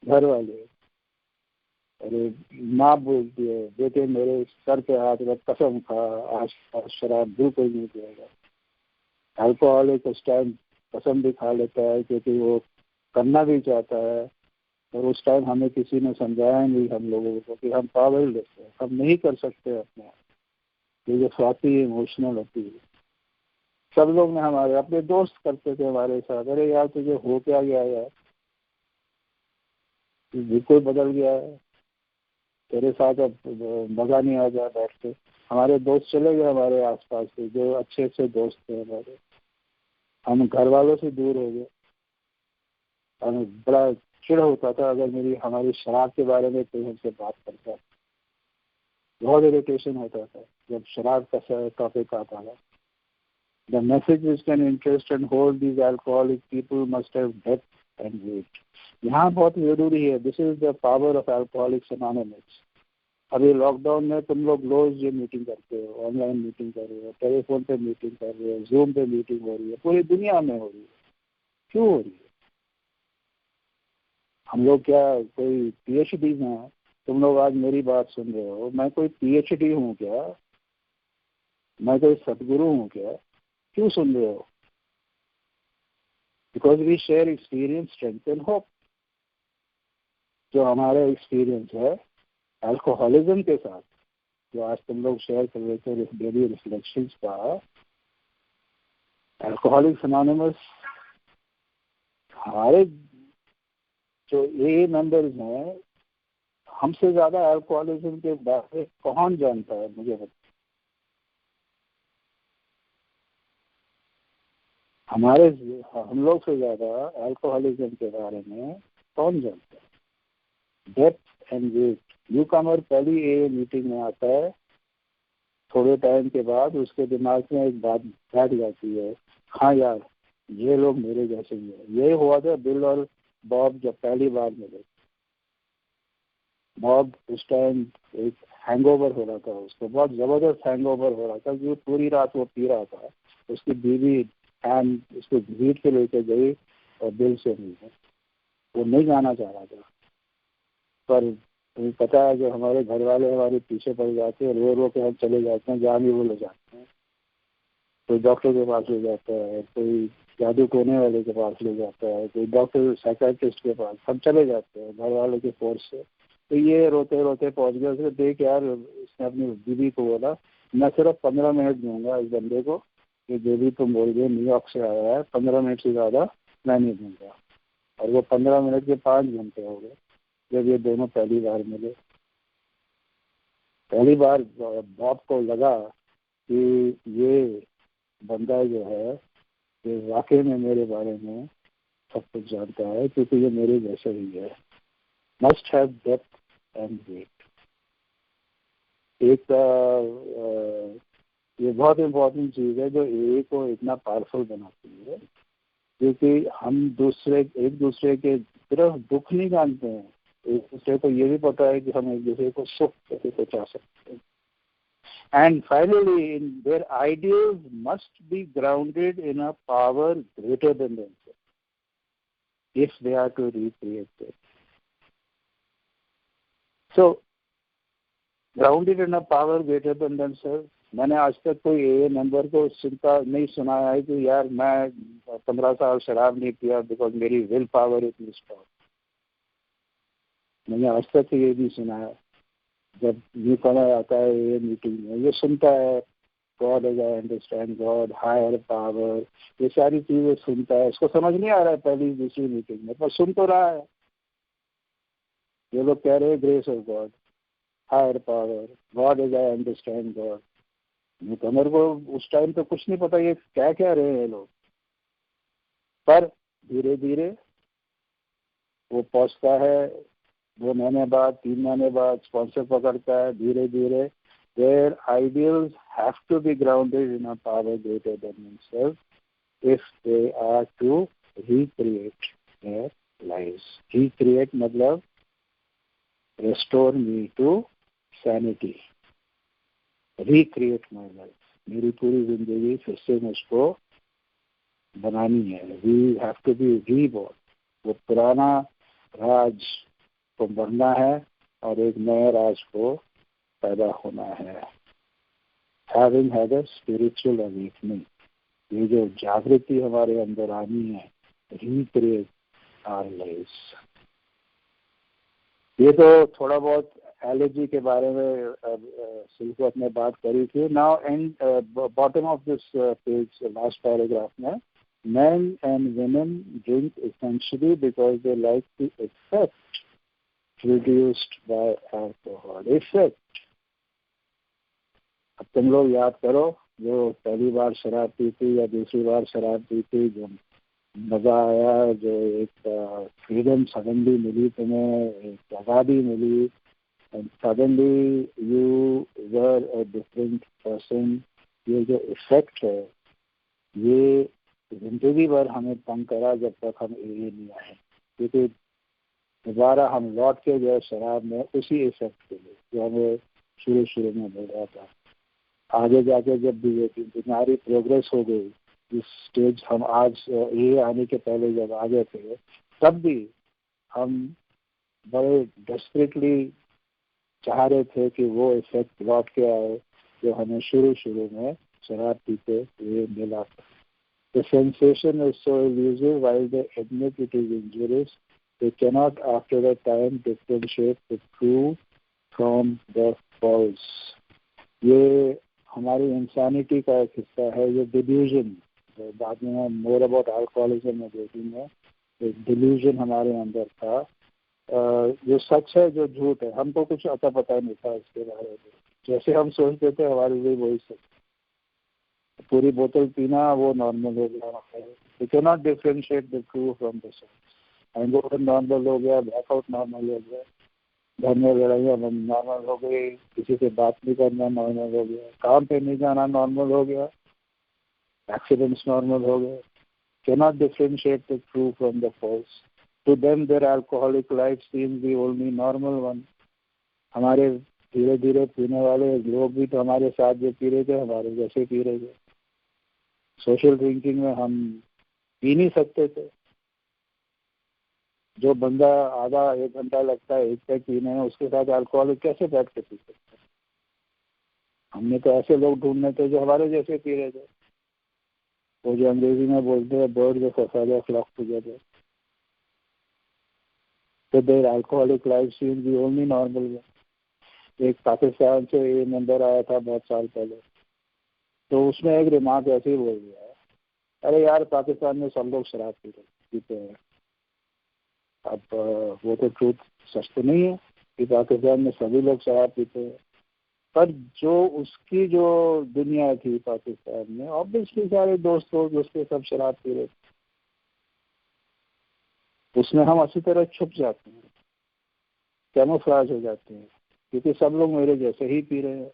घर वाले अरे माँ बोलती है बेटे मेरे सर पे हाथ रख, कसम खा आज शराब बिल्कुल नहीं पिएगा। अल्कोहलिक उस टाइम कसम भी खा लेता है क्योंकि वो करना भी चाहता है, और उस टाइम हमें किसी ने समझाया नहीं हम लोगों को कि हम पावरलेस हैं, हम नहीं कर सकते अपने आप। ये जो स्वाति इमोशनल होती है, सब लोग ने हमारे अपने दोस्त करते थे हमारे साथ, अरे यार तुझे हो क्या गया यार, तू बिल्कुल बदल गया है, तेरे साथ अब मजा नहीं आ गया बैठ के। हमारे दोस्त चले गए हमारे आसपास से, जो अच्छे अच्छे दोस्त थे हमारे, हम घर वालों से दूर हो गए। हमें बड़ा चिढ़ होता था अगर हमारी शराब के बारे में कोई हमसे बात करता, बहुत इरिटेशन होता था जब शराब का टॉपिक आता था। The message which can interest and hold these alcoholic people must have depth and weight. यहाँ बहुत जरूरी है, this is the power of alcoholics anonymous. अभी लॉकडाउन में तुम लोग रोज ये मीटिंग करते हो, ऑनलाइन मीटिंग कर रहे हो, टेलीफोन पे मीटिंग कर रहे हो, जूम पे मीटिंग हो रही है, पूरी दुनिया में हो रही है। क्यों हो रही है? हम लोग क्या कोई पीएचडी में है? तुम लोग आज मेरी बात सुन रहे हो, मैं कोई पीएचडी हूँ क्या? मैं कोई सदगुरु हूँ क्या? क्यों सुन रहे हो? Because we share experience, strength and hope. जो हमारा एक्सपीरियंस है अल्कोहलिज्म के साथ, जो आज तुम लोग शेयर कर रहे थे डेली रिफ्लेक्शंस का, अल्कोहलिक्स अनोनिमस, हमारे जो ए मेंबर्स हैं, हमसे ज्यादा अल्कोहलिज्म के बारे में कौन जानता है? मुझे बताओ। हम लोग से ज्यादा अल्कोहलिज्म के बारे में कौन जानता है? Depth and weight. Newcomer पहली ए मीटिंग में आता है, थोड़े टाइम के बाद उसके दिमाग में एक बात बैठ जाती है, हाँ यार ये लोग मेरे जैसे ही है। ये हुआ था बिल और बॉब जब पहली बार मिले। बॉब उस टाइम एक हैंगओवर हो रहा था, उसको बहुत जबरदस्त हैंगओवर हो रहा था क्योंकि पूरी रात वो पी रहा था। उसकी बीवी एंड उसको घसीट के लेके गई और बिल से मिली। वो नहीं जाना चाह रहा था, पर तुम्हें पता है जो हमारे घर वाले हमारे पीछे पड़ जाते हैं, रो रो के हम चले जाते हैं, जहाँ भी वो ले जाते हैं। कोई डॉक्टर के पास ले जाता है, कोई जादू टोने वाले के पास ले जाता है, कोई डॉक्टर साइकियाट्रिस्ट के पास, हम चले जाते हैं घर वालों के फोर्स से। तो ये रोते रोते पहुंच गया। उसने देख यार, उसने अपनी बीवी को बोला मैं सिर्फ 15 मिनट दूंगा इस बंदे को, कि जो भी तुम बोल रहे न्यूयॉर्क से आया है, 15 मिनट से ज़्यादा मैं नहीं दूंगा। और वो 15 मिनट के 5 घंटे हो गए जब ये दोनों पहली बार मिले। पहली बार बॉब को लगा कि ये बंदा जो है ये वाकई में मेरे बारे में सब कुछ जानता है, क्योंकि ये मेरे जैसे ही है। Must have depth and weight. एक ये बहुत इम्पोर्टेंट चीज़ है जो ए को इतना पावरफुल बनाती है, क्योंकि हम एक दूसरे के सिर्फ दुख नहीं जानते हैं, एक दूसरे को ये भी पता है कि हम एक दूसरे को सुख कैसे पहुंचा सकते हैं। And finally, their ideals must be grounded in a power greater than themselves if they are to recreate it. So, grounded in a power greater than themselves. मैंने आज तक कोई ए मेंबर को चिंता नहीं सुनाया है कि यार मैं 15 साल शराब नहीं पिया बिकॉज मेरी विल पावर इतनी स्ट्रॉन्ग। मैंने आज तक ये नहीं सुनाया। जब न्यू कमर आता है ये मीटिंग में, ये सुनता है God as I understand God, higher power, ये सारी चीजें सुनता है। इसको समझ नहीं आ रहा है पहली दूसरी मीटिंग में, पर सुन तो रहा है। ये लोग कह रहे हैं grace of God, higher power, God as I understand God. Newcomer को उस टाइम तो कुछ नहीं पता ये क्या कह रहे हैं ये लोग, पर धीरे धीरे वो पहुंचता है। 2 महीने बाद, 3 महीने बाद स्पॉन्सर पकड़ता है। धीरे धीरे their ideals have to be grounded in a power greater than themselves if they are to recreate their lives. Recreate मतलब restore me to sanity. Recreate my life. मेरी पूरी जिंदगी फिर से मुझको बनानी है। We have to be reborn. वो पुराना राज को बढ़ना है, और एक नए राज को पैदा होना है। Having had a spiritual awakening, ये जो जागृति हमारे अंदर आनी है, recreate our lives। ये तो थोड़ा बहुत एलर्जी के बारे में सिल्वत ने बात करी थी। Now and bottom of this page, last paragraph में, men and women drink essentially because they like the effect produced by alcohol। effect, अब तुम लोग याद करो जो पहली बार शराब पीती या दूसरी बार शराब पीती, जो मजा आया, जो एक फ्रीडम सडनली मिली तुम्हें, एक आज़ादी मिली, and suddenly you were a different person। ये जो इफेक्ट है ये जिंदगी भर हमें तंग करा जब तक हम ये नहीं आए, क्योंकि दोबारा हम लौट के गए शराब में उसी इफेक्ट के लिए जो हमें शुरू में मिल रहा था। आगे जाके जब भी ये बीमारी प्रोग्रेस हो गई, जिस स्टेज हम आज ये आने के पहले जब आगे थे, तब भी हम बड़े डेस्परेटली चाह रहे थे कि वो इफेक्ट लौट के आए जो हमें शुरू में शराब पीते हुए मिला था। The sensation is so elusive while they admit it is injurious, they cannot after a time differentiate the true from the false। ये हमारी इंसानिटी का एक हिस्सा है, ये डिल्यूजन, बाद में हम मोर अबाउट अल्कोहलिज्म में देखेंगे, एक डिल्यूजन हमारे अंदर था। जो सच है जो झूठ है, हमको कुछ अता पता नहीं था इसके बारे में, जैसे हम सोचते थे हमारे लिए वही सच। पूरी बोतल पीना वो नॉर्मल हो गया, you can not differentiate the true from the such. Hangover normal हो गया, ब्लैकआउट नॉर्मल हो गया, घर में लड़ाइयाँ नॉर्मल हो गई, किसी से बात नहीं करना नॉर्मल हो गया, काम पे नहीं जाना नॉर्मल हो गया, एक्सीडेंट्स नॉर्मल हो गए। Can not differentiate the true from the false. To them their alcoholic life seems the only normal one। हमारे धीरे धीरे पीने वाले लोग भी तो हमारे साथ जो पी रहे थे हमारे जैसे पी रहे थे। सोशल ड्रिंकिंग में हम पी नहीं सकते थे। जो बंदा आधा एक घंटा लगता है एक पैक पीने में, उसके साथ अल्कोहलिक कैसे बैठ के पी सकते हैं? हमने तो ऐसे लोग ढूंढने थे जो हमारे जैसे पी रहे थे। वो जो अंग्रेजी में बोलते हैं birds of a feather flock together. तो their alcoholic life seems the only normal way. एक पाकिस्तान से ये नंबर आया था बहुत साल पहले, तो उसमें एक रिमार्क ऐसे ही बोल दिया है, अरे यार पाकिस्तान में सब लोग शराब पीते हैं। अब वो तो ट्रूथ सच तो नहीं है कि पाकिस्तान में सभी लोग शराब पीते हैं, पर जो उसकी जो दुनिया थी पाकिस्तान में, ऑब्वियसली सारे दोस्त लोग उसके सब शराब पी रहे थे। उसमें हम अच्छी तरह छुप जाते हैं, कैमोफ्लेज हो जाते हैं, क्योंकि सब लोग मेरे जैसे ही पी रहे हैं।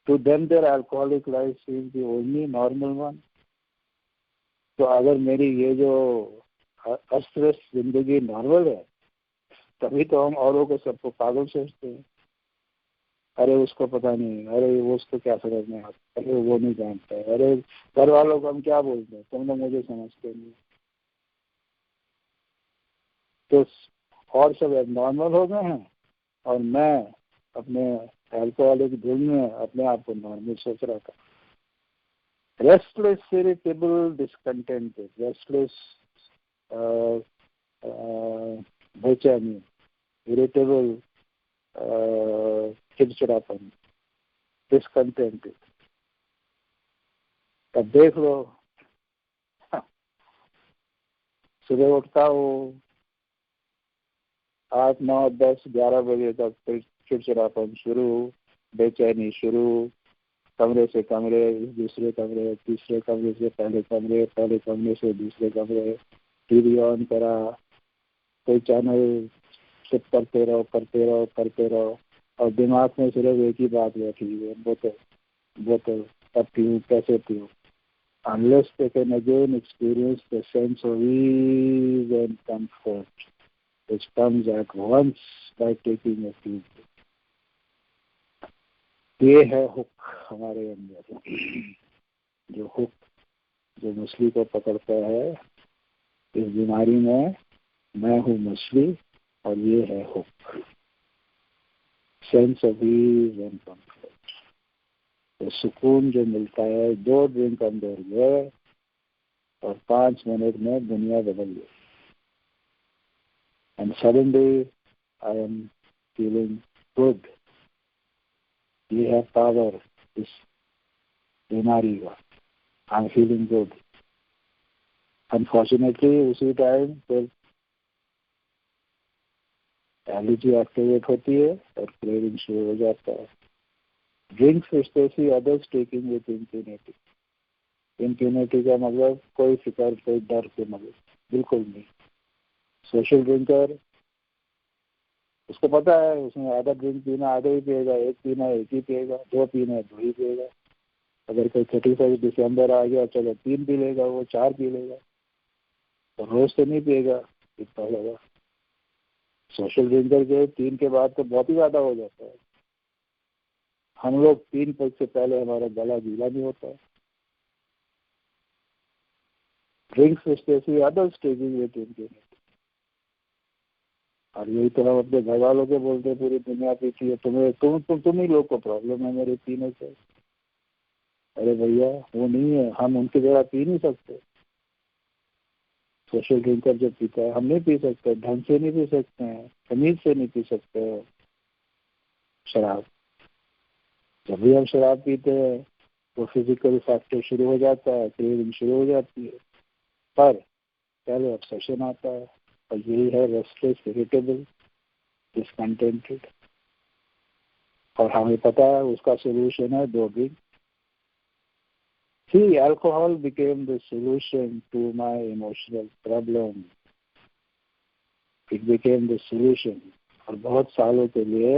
To them their alcoholic life is the only normal one. तो अगर मेरी ये जो अस्त व्यस्त जिंदगी नॉर्मल है, तभी तो हम औरों को सबको पागल सोचते हैं। अरे उसको पता नहीं, अरे वो उसको क्या समझ में आता, अरे वो नहीं जानता है, अरे घर वालों को हम क्या बोलते हैं, तुम लोग मुझे समझते नहीं। तो और सब नॉर्मल हो गए हैं और मैं अपने अल्कोहलिक दिल में अपने आप को नॉर्मल सोच रहा था। रेस्टलेस, इरिटेबल, डिसकंटेंटेड, रेस्टलेस बेचैनी, इरिटेबल चिड़चिड़ापन, डिसकंटेंटेड। तब देख लो सुबह उठता हूँ 8, 9, 10, 11 बजे तक फिर चिड़चिड़ापन शुरू, बेचैनी शुरू, कमरे से कमरे, दूसरे कमरे, तीसरे कमरे से पहले कमरे, पहले कमरे से दूसरे कमरे, टीवी ऑन करा, कोई चैनल सिप करते रहो और दिमाग में सिर्फ एक ही बात बैठी है, बोतल अब पीऊँ, कैसे पीऊँ। Unless they can again experience the sense of ease and comfort which comes at once by taking a few breaths। ये है हुक हमारे अंदर, जो हुक जो मछली को पकड़ता है। इस बीमारी में मैं हूँ मछली और ये है hook. Sense of ease and comfort. तो सुकून जो मिलता है, 2 ड्रिंक अंदर गए और 5 मिनट में दुनिया बदल गई। And suddenly I am feeling good. ये है पावर इस बीमारी का, I am feeling good. Unfortunately उसी टाइम फिर एलर्जी एक्टिवेट होती है और क्रेविंग शुरू हो जाता है। Drinks specially others taking with impunity. Impunity का मतलब कोई फिक्र, कोई डर के मतलब बिल्कुल नहीं। सोशल ड्रिंकर, उसको पता है उसने आधा ड्रिंक पीना आधा ही पिएगा, 1 पीना 1 ही पिएगा, 2 पीना 2 ही पिएगा। अगर कोई 31 दिसंबर आ गया, चलो 3 पी लेगा, वो 4 पी लेगा, तो रोज तो नहीं पिएगा इतना ज़्यादा। सोशल ड्रिंकर के 3 के बाद तो बहुत ही ज़्यादा हो जाता है। हम लोग 3 पैक से पहले हमारा गला गीला नहीं होता है। Drinks specially others taking with impunity. और यही तो हम अपने घर वालों के बोलते हैं, पूरी दुनिया पीती है, तुम ही लोग को प्रॉब्लम है मेरे पीने से। अरे भैया वो नहीं है, हम उनकी जगह पी नहीं सकते। सोशल ड्रिंकर जो पीता है हम नहीं पी सकते, ढंग से नहीं पी सकते हैं, तमीज से नहीं पी सकते शराब। जब भी हम शराब पीते हैं तो फिजिकल फैक्टर शुरू हो जाता है, क्रेविंग शुरू हो जाती है, पर पहले ऑब्सेशन आता है, और यही है रेस्टलेस, इरिटेबल, डिसकंटेंटेड। और हमें पता है उसका सोल्यूशन है 2 drink. See, alcohol became the solution to my emotional problem. It became the solution. और बहुत सालों के लिए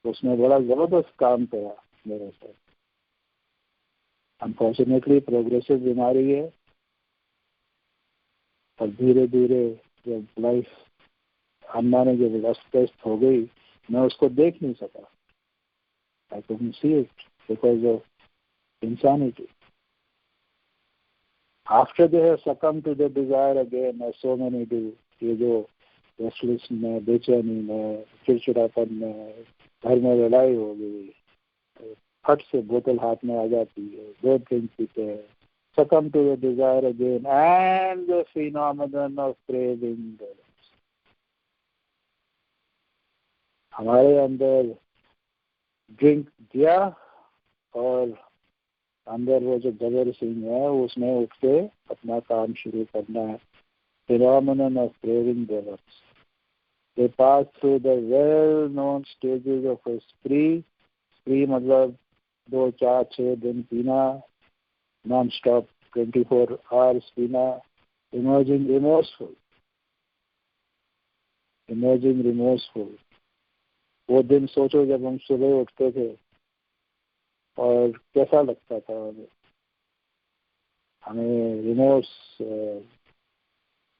उसने बड़ा जबरदस्त काम किया मेरे साथ। अनफॉर्चुनेटली प्रोग्रेसिव बीमारी है, और धीरे धीरे जब लाइफ अम्मा ने जब व्यस्त हो गई, मैं उसको देख नहीं सका। I couldn't see it because of insanity. After they have succumbed to the desire again, as so many do, ये जो रेस्टलेस में, बेचैनी में, चिड़चिड़ापन में, घर में लड़ाई हो गई, फट से बोतल हाथ में आ जाती है, 2 ड्रिंक पीते हैं, succumb to the desire again, and the phenomenon of craving develops. हमारे अंदर ड्रिंक दिया और अंदर वो जो गदर सिंह है उसने उठ के अपना काम शुरू करना है। Phenomenon of craving develops. They pass through the well-known stages of a spree. Spree मतलब 2, 4, 6 दिन पीना, non-stop 24 hours पीना, emerging remorseful. वो दिन सोचो जब हम सुबह उठते थे और कैसा लगता था हमें रिमोर्स,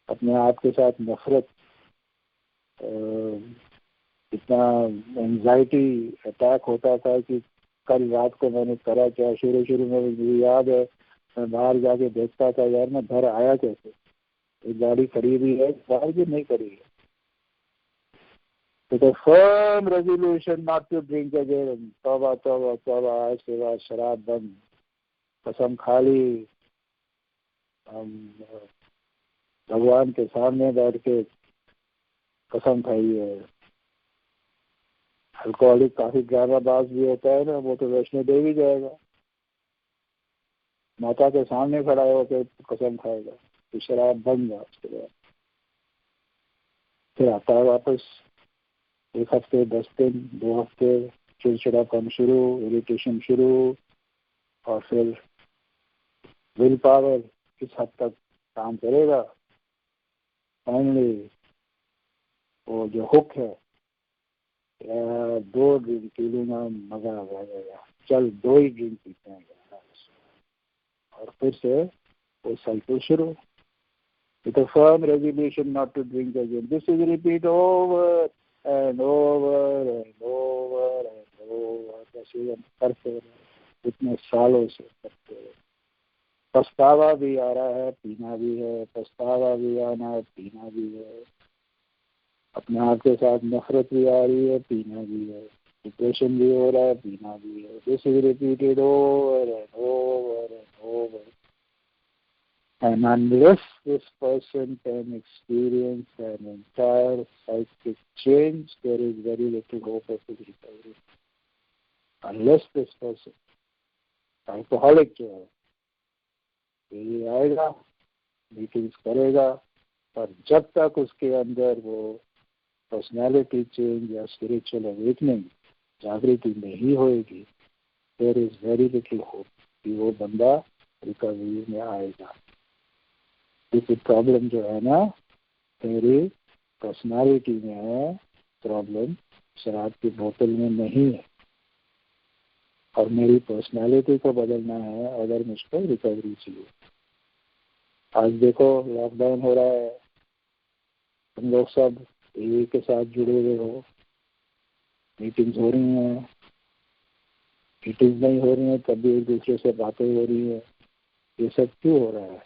अपने आप के साथ नफरत, इतना एंजाइटी अटैक होता था कि कल रात को मैंने करा क्या। शुरू में मुझे याद है मैं बाहर जाके देखता था, यार मैं घर आया कैसे, एक गाड़ी खरीदी है बाहर की नहीं करी है। तो firm resolution not to drink again. तौबा तौबा तौबा, आज के बाद शराब बंद। कसम खा ली, हम भगवान के सामने बैठ के कसम खाई है। अल्कोहलिक काफी ड्रामाबाज भी होता है ना, वो तो वैष्णो देवी जाएगा, माता के सामने खड़ा होकर कसम खाएगा कि शराब बंद है। उसके बाद फिर आता है वापस 1 हफ्ते, 10 दिन, 2 हफ्ते, चिड़चिड़ापन शुरू, इरिटेशन शुरू, और फिर विल पावर किस हद तक काम करेगा। फाइनली वो जो हुक है, 2 ड्रिंक पी लूंगा मजा आ जाएगा, चल 2 ही ड्रिंक पीते हैं, और फिर से वो साइकिल शुरू। With a firm resolution not to drink again. This is repeat over and over and over and over. जैसे हम करते रहे इतने सालों से करते रहे। पछतावा भी आ रहा है, पीना भी है, पछतावा भी आना है, पीना भी है, अपने आप के साथ नफरत भी आ रही है, पीना भी है। डिप्रेशन भी हो रहा है, पीना भी है. This is repeated over and over and over. And unless this person can experience an entire psychic change, there is very little hope of his recovery. Unless this person, alcoholic जो है, ये आएगा, मीटिंग्स करेगा, पर जब तक उसके अंदर वो पर्सनालिटी चेंज या स्पिरिचुअल अवेकनिंग, जागृति नहीं होएगी, there is very little hope कि वो बंदा रिकवरी में आएगा. क्योंकि प्रॉब्लम जो है ना, मेरी पर्सनालिटी में है प्रॉब्लम, शराब की बोतल में नहीं है. और मेरी पर्सनालिटी को बदलना है अगर मुझको रिकवरी चाहिए. आज देखो लॉकडाउन हो रहा है, तुम लोग सब ए के साथ जुड़े हुए हो, मीटिंग्स हो रही हैं, मीटिंग्स नहीं हो रही हैं तब भी एक दूसरे से बातें हो रही है. ये सब क्यों हो रहा है?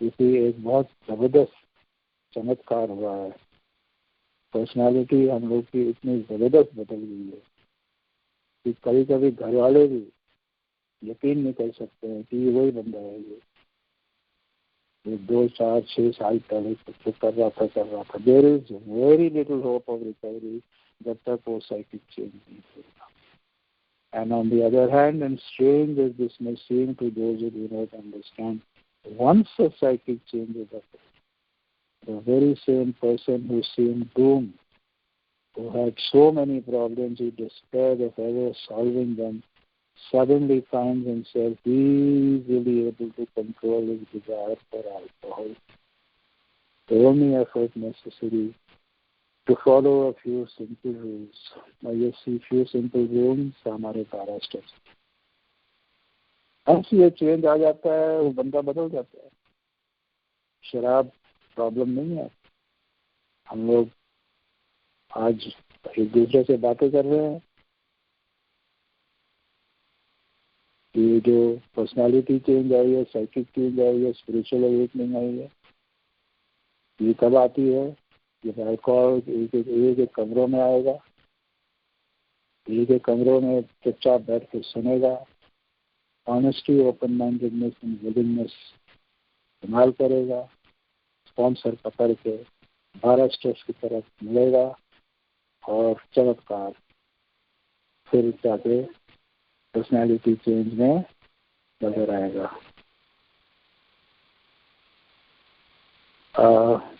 क्योंकि एक बहुत जबरदस्त चमत्कार हुआ है. पर्सनालिटी हम लोग की इतनी जबरदस्त बदल गई है कि कभी कभी घर वाले भी यकीन नहीं कर सकते हैं कि ये वही बंदा है. ये 2, 4, 6 साल पहले कुछ कर रहा था. There is very little hope of recovery जब तक वो साइकिक चेंज नहीं होगा. And on the other hand, and strange as this may seem to those who do not understand, once a psychic change is occurred, the very same person who seemed doomed, who had so many problems, who despaired of ever solving them, suddenly finds himself easily able to control his desire for alcohol. The only effort necessary to follow a few simple rules. Now you see few simple rules हमारे 12 steps. अब ये change आ जाता है, वो बंदा बदल जाता है. शराब प्रॉब्लम नहीं है. हम लोग आज एक दूसरे से बातें कर रहे हैं कि जो पर्सनालिटी चेंज आई है, साइकिक चेंज आई है, स्पिरिचुअल अवेकनिंग आई है, ये कब आती है? जब अल्कोहल एक कमरों में आएगा, एक कमरों में चुपचाप बैठ के सुनेगा, honesty, open mindedness and willingness इस्तेमाल करेगा, स्पॉन्सर पकड़ के 12 स्टेप्स की तरफ मिलेगा और चमत्कार फिर जाके पर्सनैलिटी चेंज में नजर आएगा.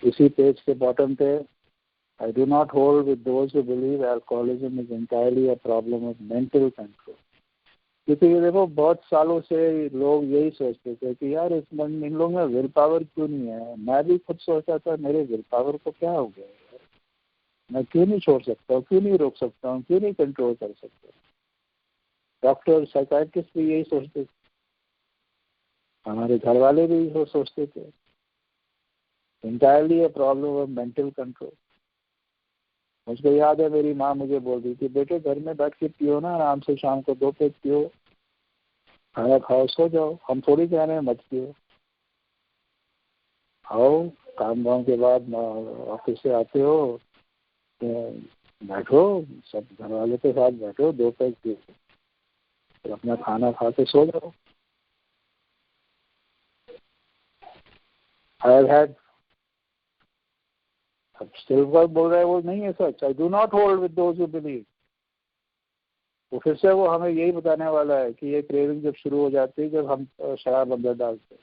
इसी पेज के बॉटम पे, I do not hold with those who believe alcoholism is entirely a problem of mental control. क्योंकि ये देखो बहुत सालों से लोग यही सोचते थे कि यार इन लोगों में विल पावर क्यों नहीं है. मैं भी खुद सोचता था मेरे विल पावर को क्या हो गया यार, मैं क्यों नहीं छोड़ सकता हूँ, क्यों नहीं रोक सकता हूँ, क्यों नहीं कंट्रोल कर सकता. डॉक्टर, साइकाइट्रिस्ट भी यही सोचते थे, हमारे घर वाले भी यही सोचते थे. Entirely a problem of mental control. मुझको याद है मेरी माँ मुझे बोल रही थी, बेटे घर में बैठ के पियो ना आराम से, शाम को 2 पेग पियो, खाना खाओ, सो जाओ. हम थोड़ी कह रहे हैं मत पियो, आओ काम वाम के बाद ऑफिस से आते हो, बैठो सब घर वाले के साथ बैठो, 2 पेग पियो, फिर अपना खाना खा के सो जाओ. आई हैव हैड, अब सिल्वर बोल रहे हैं वो नहीं है सच. I do not hold with those who believe. वो फिर से वो हमें यही बताने वाला है कि ये क्रेविंग जब शुरू हो जाती है जब हम शराब अंदर डालते हैं.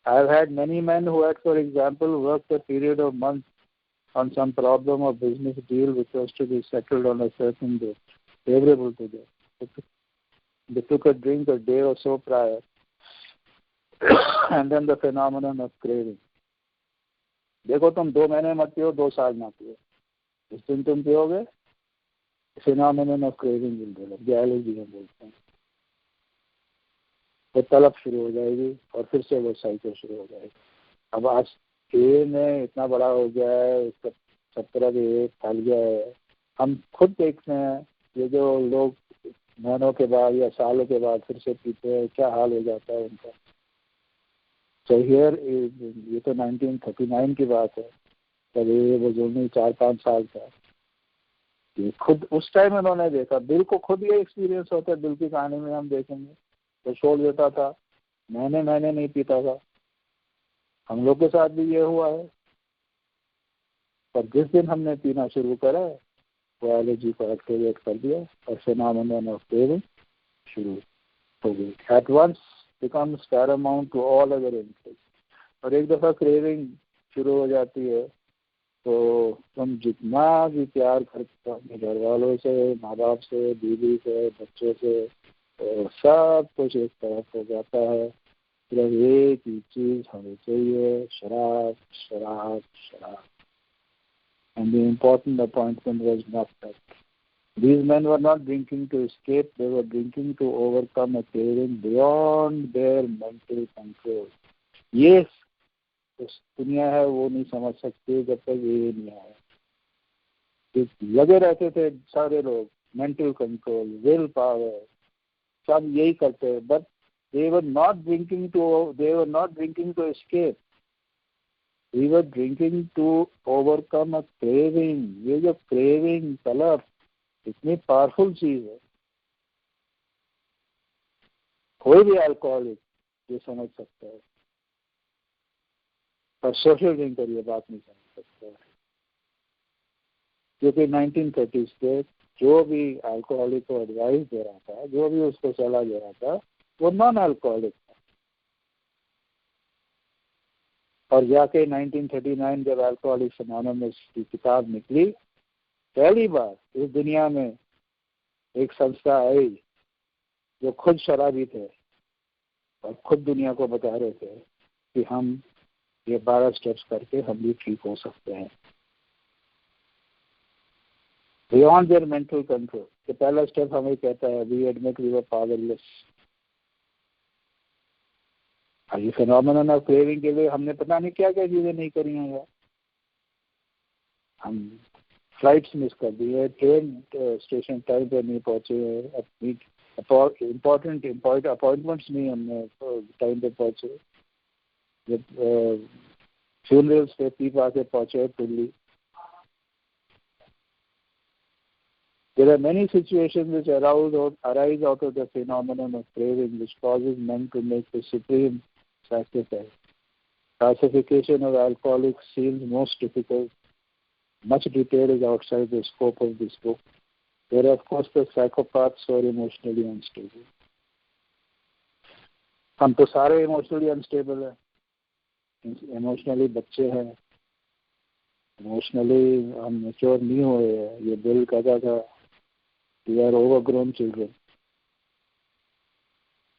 आई have had many man who had for example worked a period of month on some problem or business deal which was to be settled on a certain date favorable to them. They took a drink a day or so prior and then the phenomenon of craving. देखो तुम 2 महीने मत पियो, 2 साल ना पियो, जिस दिन तुम पियोगे phenomenon of craving will develop. Biology में बोलते हैं. तो तलब शुरू हो जाएगी और फिर से वो साइकिल शुरू हो जाएगी. अब आज ये में इतना बड़ा हो गया है, सब तरह ये फैल गया है. हम खुद देखते हैं ये जो लोग महीनों के बाद या सालों के बाद फिर से पीते हैं, क्या हाल हो जाता है उनका. तो हियर ये तो 1939 की बात है, तब ये बुजुर्ग 4-5 साल था. ये खुद उस टाइम उन्होंने देखा, बिल को खुद ये एक्सपीरियंस होता है, बिल की कहानी में हम देखेंगे तो छोड़ देता था, महीने महीने नहीं पीता था। हम लोग के साथ भी ये हुआ है, पर जिस दिन हमने पीना शुरू करा वो एलर्जी को एक्टिवेट कर दिया और फिनोमेनन ऑफ क्रेविंग शुरू हो गई। At once becomes paramount to all other interest. और एक दफ़ा क्रेविंग शुरू हो जाती है तो तुम जितना भी प्यार करते हो अपने घर वालों से, माँ बाप से, बीवी से, बच्चों से, तो सब कुछ एक तरफ हो जाता है। सिर्फ एक ही चीज़ हमें चाहिए, शराब शराब शराब। And the important appointment was not that. These men were not drinking to escape, they were drinking to overcome a craving beyond their mental control. Yes, उस दुनिया है वो नहीं समझ सकते जब तक ये नहीं आए। लगे रहते थे सारे लोग, मेंटल कंट्रोल, विल पावर, सब यही करते, but they were not drinking to escape. We were drinking to overcome a craving. ये जो craving, तलब, इतनी पावरफुल चीज है, कोई भी अल्कोहलिक ये समझ सकता है, पर सोशल ड्रिंकर ये बात नहीं समझ सकता है। क्योंकि 1930s के जो भी अल्कोहलिक को एडवाइस दे रहा था, जो भी उसको सलाह दे रहा था, वो नॉन अल्कोहलिक था। और जाके 1939 जब अल्कोहलिक्स एनोनिमस की किताब निकली, पहली बार इस दुनिया में एक संस्था आई जो खुद शराबी थे और खुद दुनिया को बता रहे थे कि हम ये 12 स्टेप्स करके हम भी ठीक हो सकते हैं बियॉन्ड देयर मेंटल कंट्रोल। तो पहला स्टेप हमें कहता है we admit we were powerless. ये फिनोमेनन ऑफ क्रेविंग के लिए हमने पता नहीं क्या क्या चीजें नहीं करी हैं यार। हम फ्लाइट्स मिस कर दी है, ट्रेन स्टेशन टाइम पे नहीं पहुंचे, इम्पोर्टेंट अपॉइंटमेंट्स नहीं हमने टाइम पे पहुंचे, जब फ्यूनरल्स पे पी पा के पहुंचे Delhi. There are many situations which arise out of the phenomenon of craving, which causes men to make the supreme sacrifice. Classification of alcoholics seems most difficult. Much detail is outside the scope of this book. There are, of course, the psychopaths who are emotionally unstable. हम तो सारे emotionally unstable हैं, emotionally बच्चे हैं, emotionally हम mature नहीं हुए हैं। ये बिल कहता था we are overgrown children.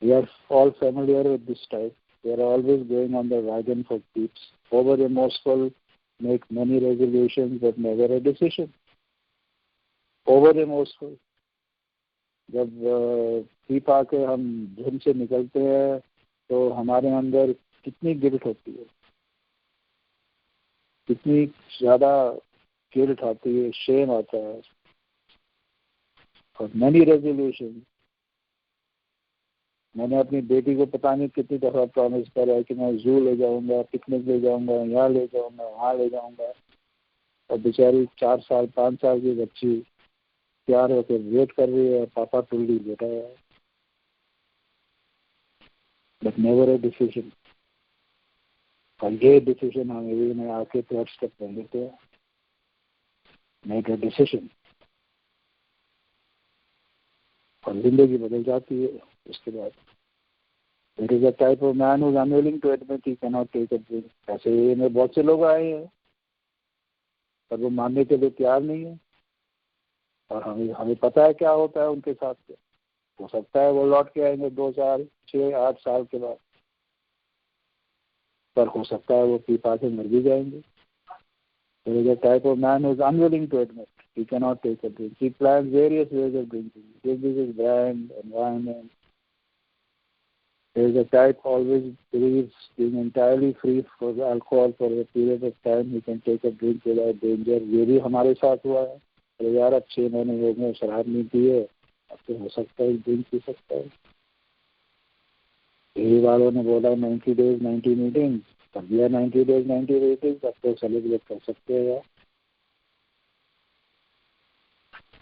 We are all familiar with this type. They are always going on the wagon for keeps. Over remorseful, make many resolutions but never a decision. Over remorseful. जब P पा के हम धुन से निकलते हैं तो हमारे अंदर कितनी गिल्ट होती है, कितनी ज्यादा गिल्ट आती है, शेम आता है। और many resolutions, मैंने अपनी बेटी को पता नहीं कितनी दफा प्रॉमिस करा है कि मैं जू ले जाऊंगा, पिकनिक ले जाऊंगा, यहाँ ले जाऊंगा, वहाँ ले जाऊंगा, और बेचारी 4 साल 5 साल की बच्ची तैयार होकर वेट कर रही है, पापा टुल्ली बेटा है, बट नेवर ए डिसीजन। और ये डिसीजन हम अभी में आके 3rd स्टेप ले लेते हैं, मेक ए डिसीजन, और जिंदगी बदल जाती है उसके बाद। There is a type of man who is unwilling to admit he cannot take a drink. ऐसे ये में बहुत से लोग आए हैं पर वो मानने के लिए तैयार नहीं है, और हमें पता है क्या होता है उनके साथ। हो सकता है वो लौट के आएंगे 2 साल 6 8 साल के बाद, पर हो सकता है वो पी पा के मर भी जाएंगे। There is a type of man who is unwilling to admit he cannot take a drink. He plans various ways of drinking. This is brand, environment. There is a type always believes being entirely free for alcohol for a period of time. He can take a drink without danger. ये भी हमारे साथ हुआ है। अरे यार अब 6 महीने हो गए शराब नहीं पी है, अब तो हो सकता है ड्रिंक पी सकता है। यही वालों ने बोला 90 days 90 मीटिंग, कर दिया 90 days 90 मीटिंग, अब तो सेलिब्रेट कर सकते हैं यार।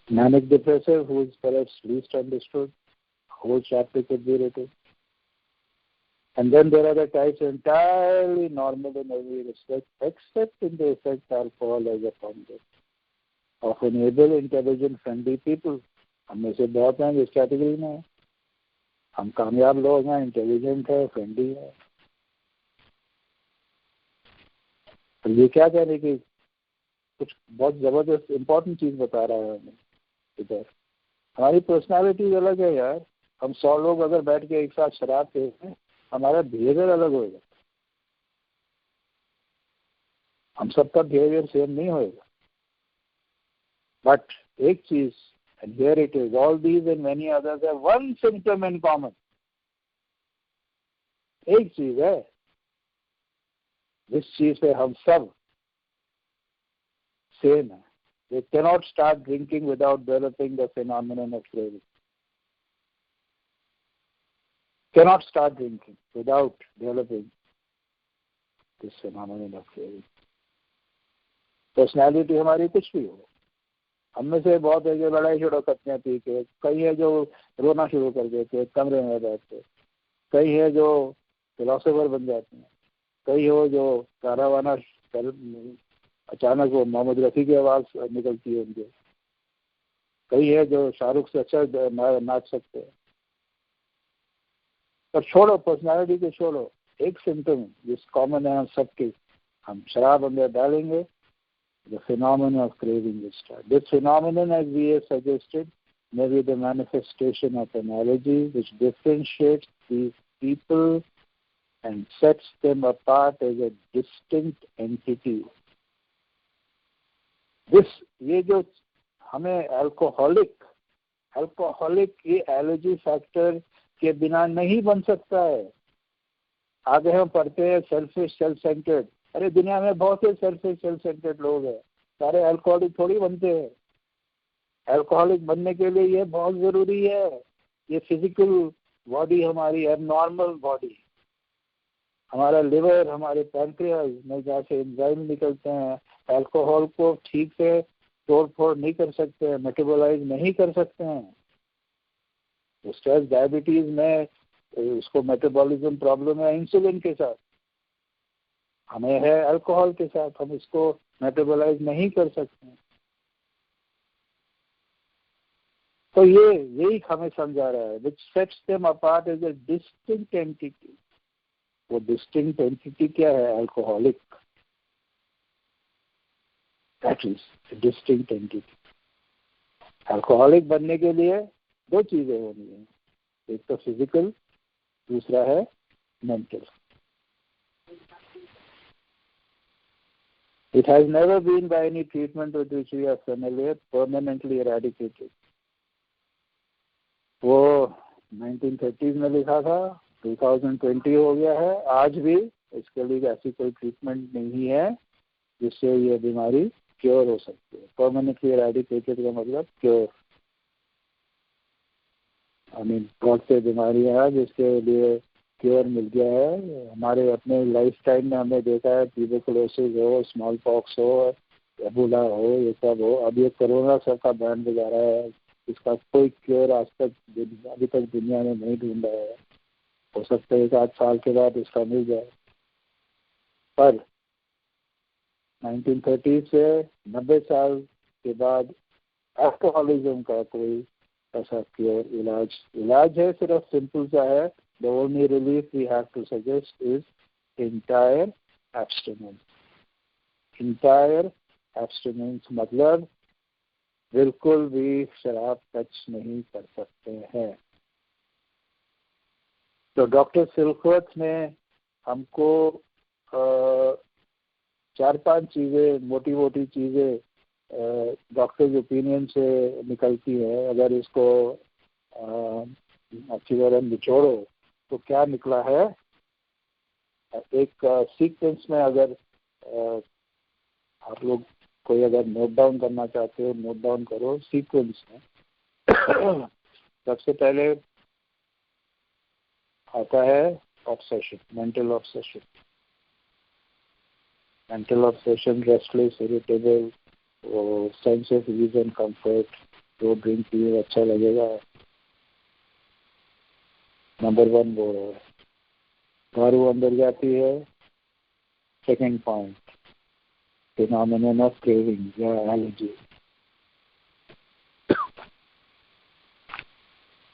Manic depressive, who is perhaps least understood, whole chapter could be written. And then there are the types entirely normal in every respect, except in the effect alcohol has upon them. Often able, intelligent, friendly people. हम में से बहुत हैं इस category में. हम कामयाब लोग हैं, इंटेलिजेंट है, फ्रेंडली है. तो ये क्या कहने की कुछ बहुत जबरदस्त इंपॉर्टेंट चीज बता रहा है हमें इधर. हमारी पर्सनालिटी अलग है यार. हम 100 लोग अगर बैठ के एक साथ शराब पीते हैं, हमारा बिहेवियर अलग होगा. हम सबका बिहेवियर सेम नहीं होगा. बट एक चीज, and here it is, all these and many others have one symptom in common. एक चीज है जिस चीज पे हम सब सेम है. They cannot start drinking without developing the phenomenon of craving. Cannot start drinking without developing this phenomenon of craving. Personality हमारी कुछ भी हो. हम में से बहुत है जो लड़ाई शुरू करते हैं पी के. कई है जो रोना शुरू कर देते, कमरे में बैठते. कई है जो फिलोसोफर बन जाते हैं. कई हो जो गाना वाना अचानक वो मोहम्मद रफ़ी की आवाज निकलती है उनके. कई है जो शाहरुख से अच्छा नाच सकते हैं. पर छोड़ो पर्सनालिटी के, छोड़ो. एक सिम्टम जिस कॉमन है हम सबके, हम शराब अंदर डालेंगे, the phenomenon of craving will start. This phenomenon, as we have suggested, may be the manifestation of analogy which differentiates these people and sets them apart as a distinct entity. This, ये जो हमें alcoholic ये allergy factor के बिना नहीं बन सकता है. आगे हम पढ़ते हैं सेल्फिश, सेल्फ सेंटर्ड. अरे दुनिया में बहुत से सेल्फिश, सेल्फ सेंटर्ड लोग हैं. सारे अल्कोहलिक थोड़ी बनते हैं. अल्कोहलिक बनने के लिए ये बहुत जरूरी है. ये फिजिकल बॉडी हमारी एबनॉर्मल बॉडी, हमारा लिवर, हमारे पैंक्रियाज में जैसे एंजाइम निकलते हैं, अल्कोहल को ठीक से तोड़ फोड़ नहीं कर सकते, मेटाबोलाइज नहीं कर सकते हैं. स्ट्रेस, डायबिटीज में उसको मेटाबॉलिज्म प्रॉब्लम है इंसुलिन के साथ, हमें है अल्कोहल के साथ. हम इसको मेटाबोलाइज नहीं कर सकते हैं. तो ये यही हमें समझा रहा है, which sets them apart as a distinct entity. वो distinct entity क्या है? Alcoholic. That is a distinct entity. Alcoholic बनने के लिए दो चीजें होनी है. एक तो फिजिकल, दूसरा है mental. It has never been by any treatment with which we are familiar permanently eradicated. वो 1930s में लिखा था, 2020 हो गया है. आज भी इसके लिए ऐसी कोई ट्रीटमेंट नहीं है जिससे ये बीमारी क्योर हो सकती है. परमानेंटली एराडिकेटेड का मतलब क्योर. आई मीन बहुत से बीमारियां हैं जिसके लिए क्योर मिल गया है. हमारे अपने लाइफ टाइम में हमने देखा है, ट्यूबरकुलोसिस हो, स्मॉल पॉक्स हो, एबोला हो, ये सब हो. अब ये कोरोना सब का बैंड बजा रहा है. इसका कोई क्योर आज तक अभी तक दुनिया में नहीं ढूंढा है. हो सकता है 1-8 साल के बाद इसका मिल जाए. पर 1930 से 90 साल के बाद अल्कोहलिज्म का कोई ऐसा क्योर इलाज है सिर्फ सिंपल सा है. The only relief we have to suggest is entire abstinence. Entire abstinence मतलब बिल्कुल भी शराब टच नहीं कर सकते हैं. तो डॉक्टर सिल्कवर्थ ने हमको 4-5 चीजें, मोटी मोटी चीजें डॉक्टर्स ओपिनियन से निकलती है. अगर इसको अच्छी तरह निचोड़ो तो क्या निकला है? एक सीक्वेंस में अगर आप लोग कोई अगर नोट डाउन करना चाहते हो, नोट डाउन करो सीक्वेंस में. सबसे पहले आता है obsession, mental obsession. Mental obsession, restless, irritable, sense of ease and comfort, जो ड्रिंक पिए अच्छा लगेगा, नंबर 1 वो है। दारू अंदर जाती है, second point phenomenon of craving या एलर्जी।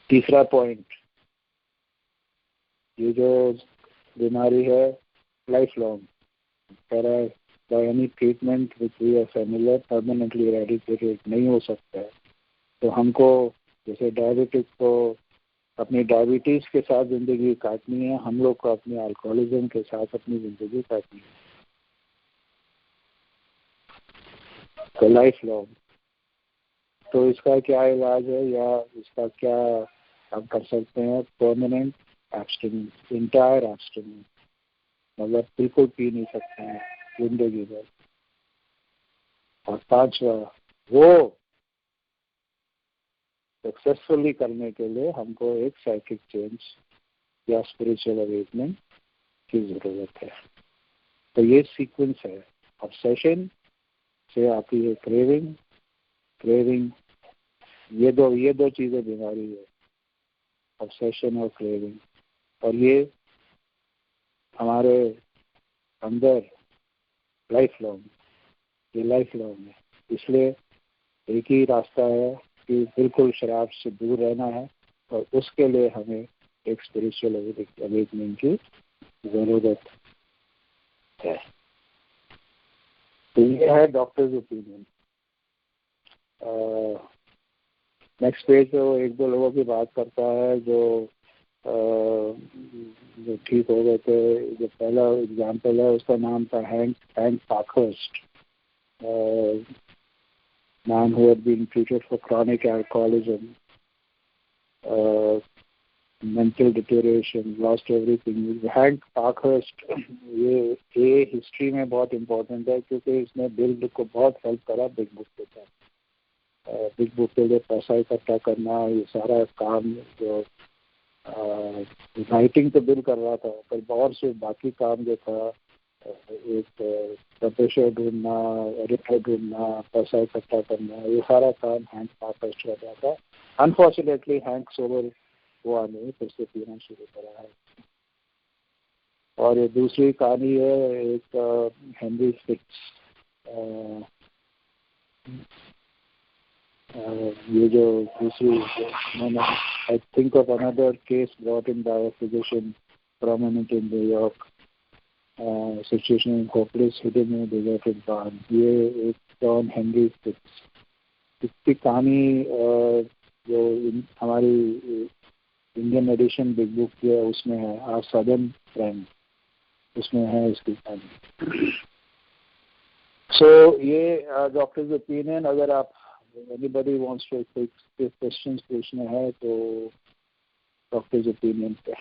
तीसरा पॉइंट, ये जो बीमारी है life long, by any treatment which we are familiar permanently eradicated नहीं हो सकता है। तो हमको जैसे डायबिटिक को अपनी डायबिटीज के साथ जिंदगी काटनी है, हम लोग को अपने अल्कोहलिज्म के साथ अपनी जिंदगी काटनी है, तो लाइफ लॉन्ग। तो इसका क्या इलाज है या इसका क्या हम कर सकते हैं? परमानेंट एब्स्टिनेंस, इंटायर एब्स्टिनेंस, मतलब बिल्कुल पी नहीं सकते हैं जिंदगी भर। और पांचवा, वो सक्सेसफुली करने के लिए हमको एक साइकिक चेंज या स्पिरिचुअल अवेकनिंग की जरूरत है। तो ये सीक्वेंस है। ऑब्सेशन से आती है क्रेविंग, क्रेविंग, ये दो चीजें बीमारी है, ऑब्सेशन और क्रेविंग। और ये हमारे अंदर लाइफ लॉन्ग, ये लाइफ लॉन्ग है। इसलिए एक ही रास्ता है कि बिल्कुल शराब से दूर रहना है, और उसके लिए हमें एक स्पिरिचुअल अवेकनिंग की जरूरत है। तो ये है डॉक्टर्स ओपिनियन। नेक्स्ट पेज पे वो एक दो लोगों की बात करता है जो ठीक हो गए थे। जो पहला एग्जाम्पल है उसका नाम था hang पाकहर्स्ट, man who had been treated for chronic alcoholism, mental deterioration, lost everything. Hank Parkhurst ये हिस्ट्री में बहुत इम्पोर्टेंट है क्योंकि इसने बिल को बहुत हेल्प करा बिग बुक के साथ। बिग बुक के लिए पैसा इकट्ठा करना, ये सारा काम जो राइटिंग तो बिल कर रहा था, पर और से बाकी काम जो था, एक प्रोफेसर ढूंढना, एडिटर ढूंढना, पैसा इकट्ठा करना, ये सारा काम हैंक पाकहर्स्ट कर रहा था। अनफॉर्चुनेटली हैंक सोबर हुआ नहीं, फिर से पीना शुरू करा है। और ये दूसरी कहानी है एक हेनरी फिट्स, ये जो दूसरी, I think of another case brought in by a physician prominent in New York, situation in hopeless hidden in deserted barn. ये एक जॉन हेनरी फिट्स, इसकी कहानी जो हमारी इंडियन एडिशन बिग बुक की है उसमें है, आवर सदर्न फ्रेंड, उसमें है इसकी कहानी। सो ये डॉक्टर्स ओपिनियन। अगर आप एनीबडी वांट्स टू क्वेश्चंस पूछना है तो डॉक्टर्स ओपिनियन पे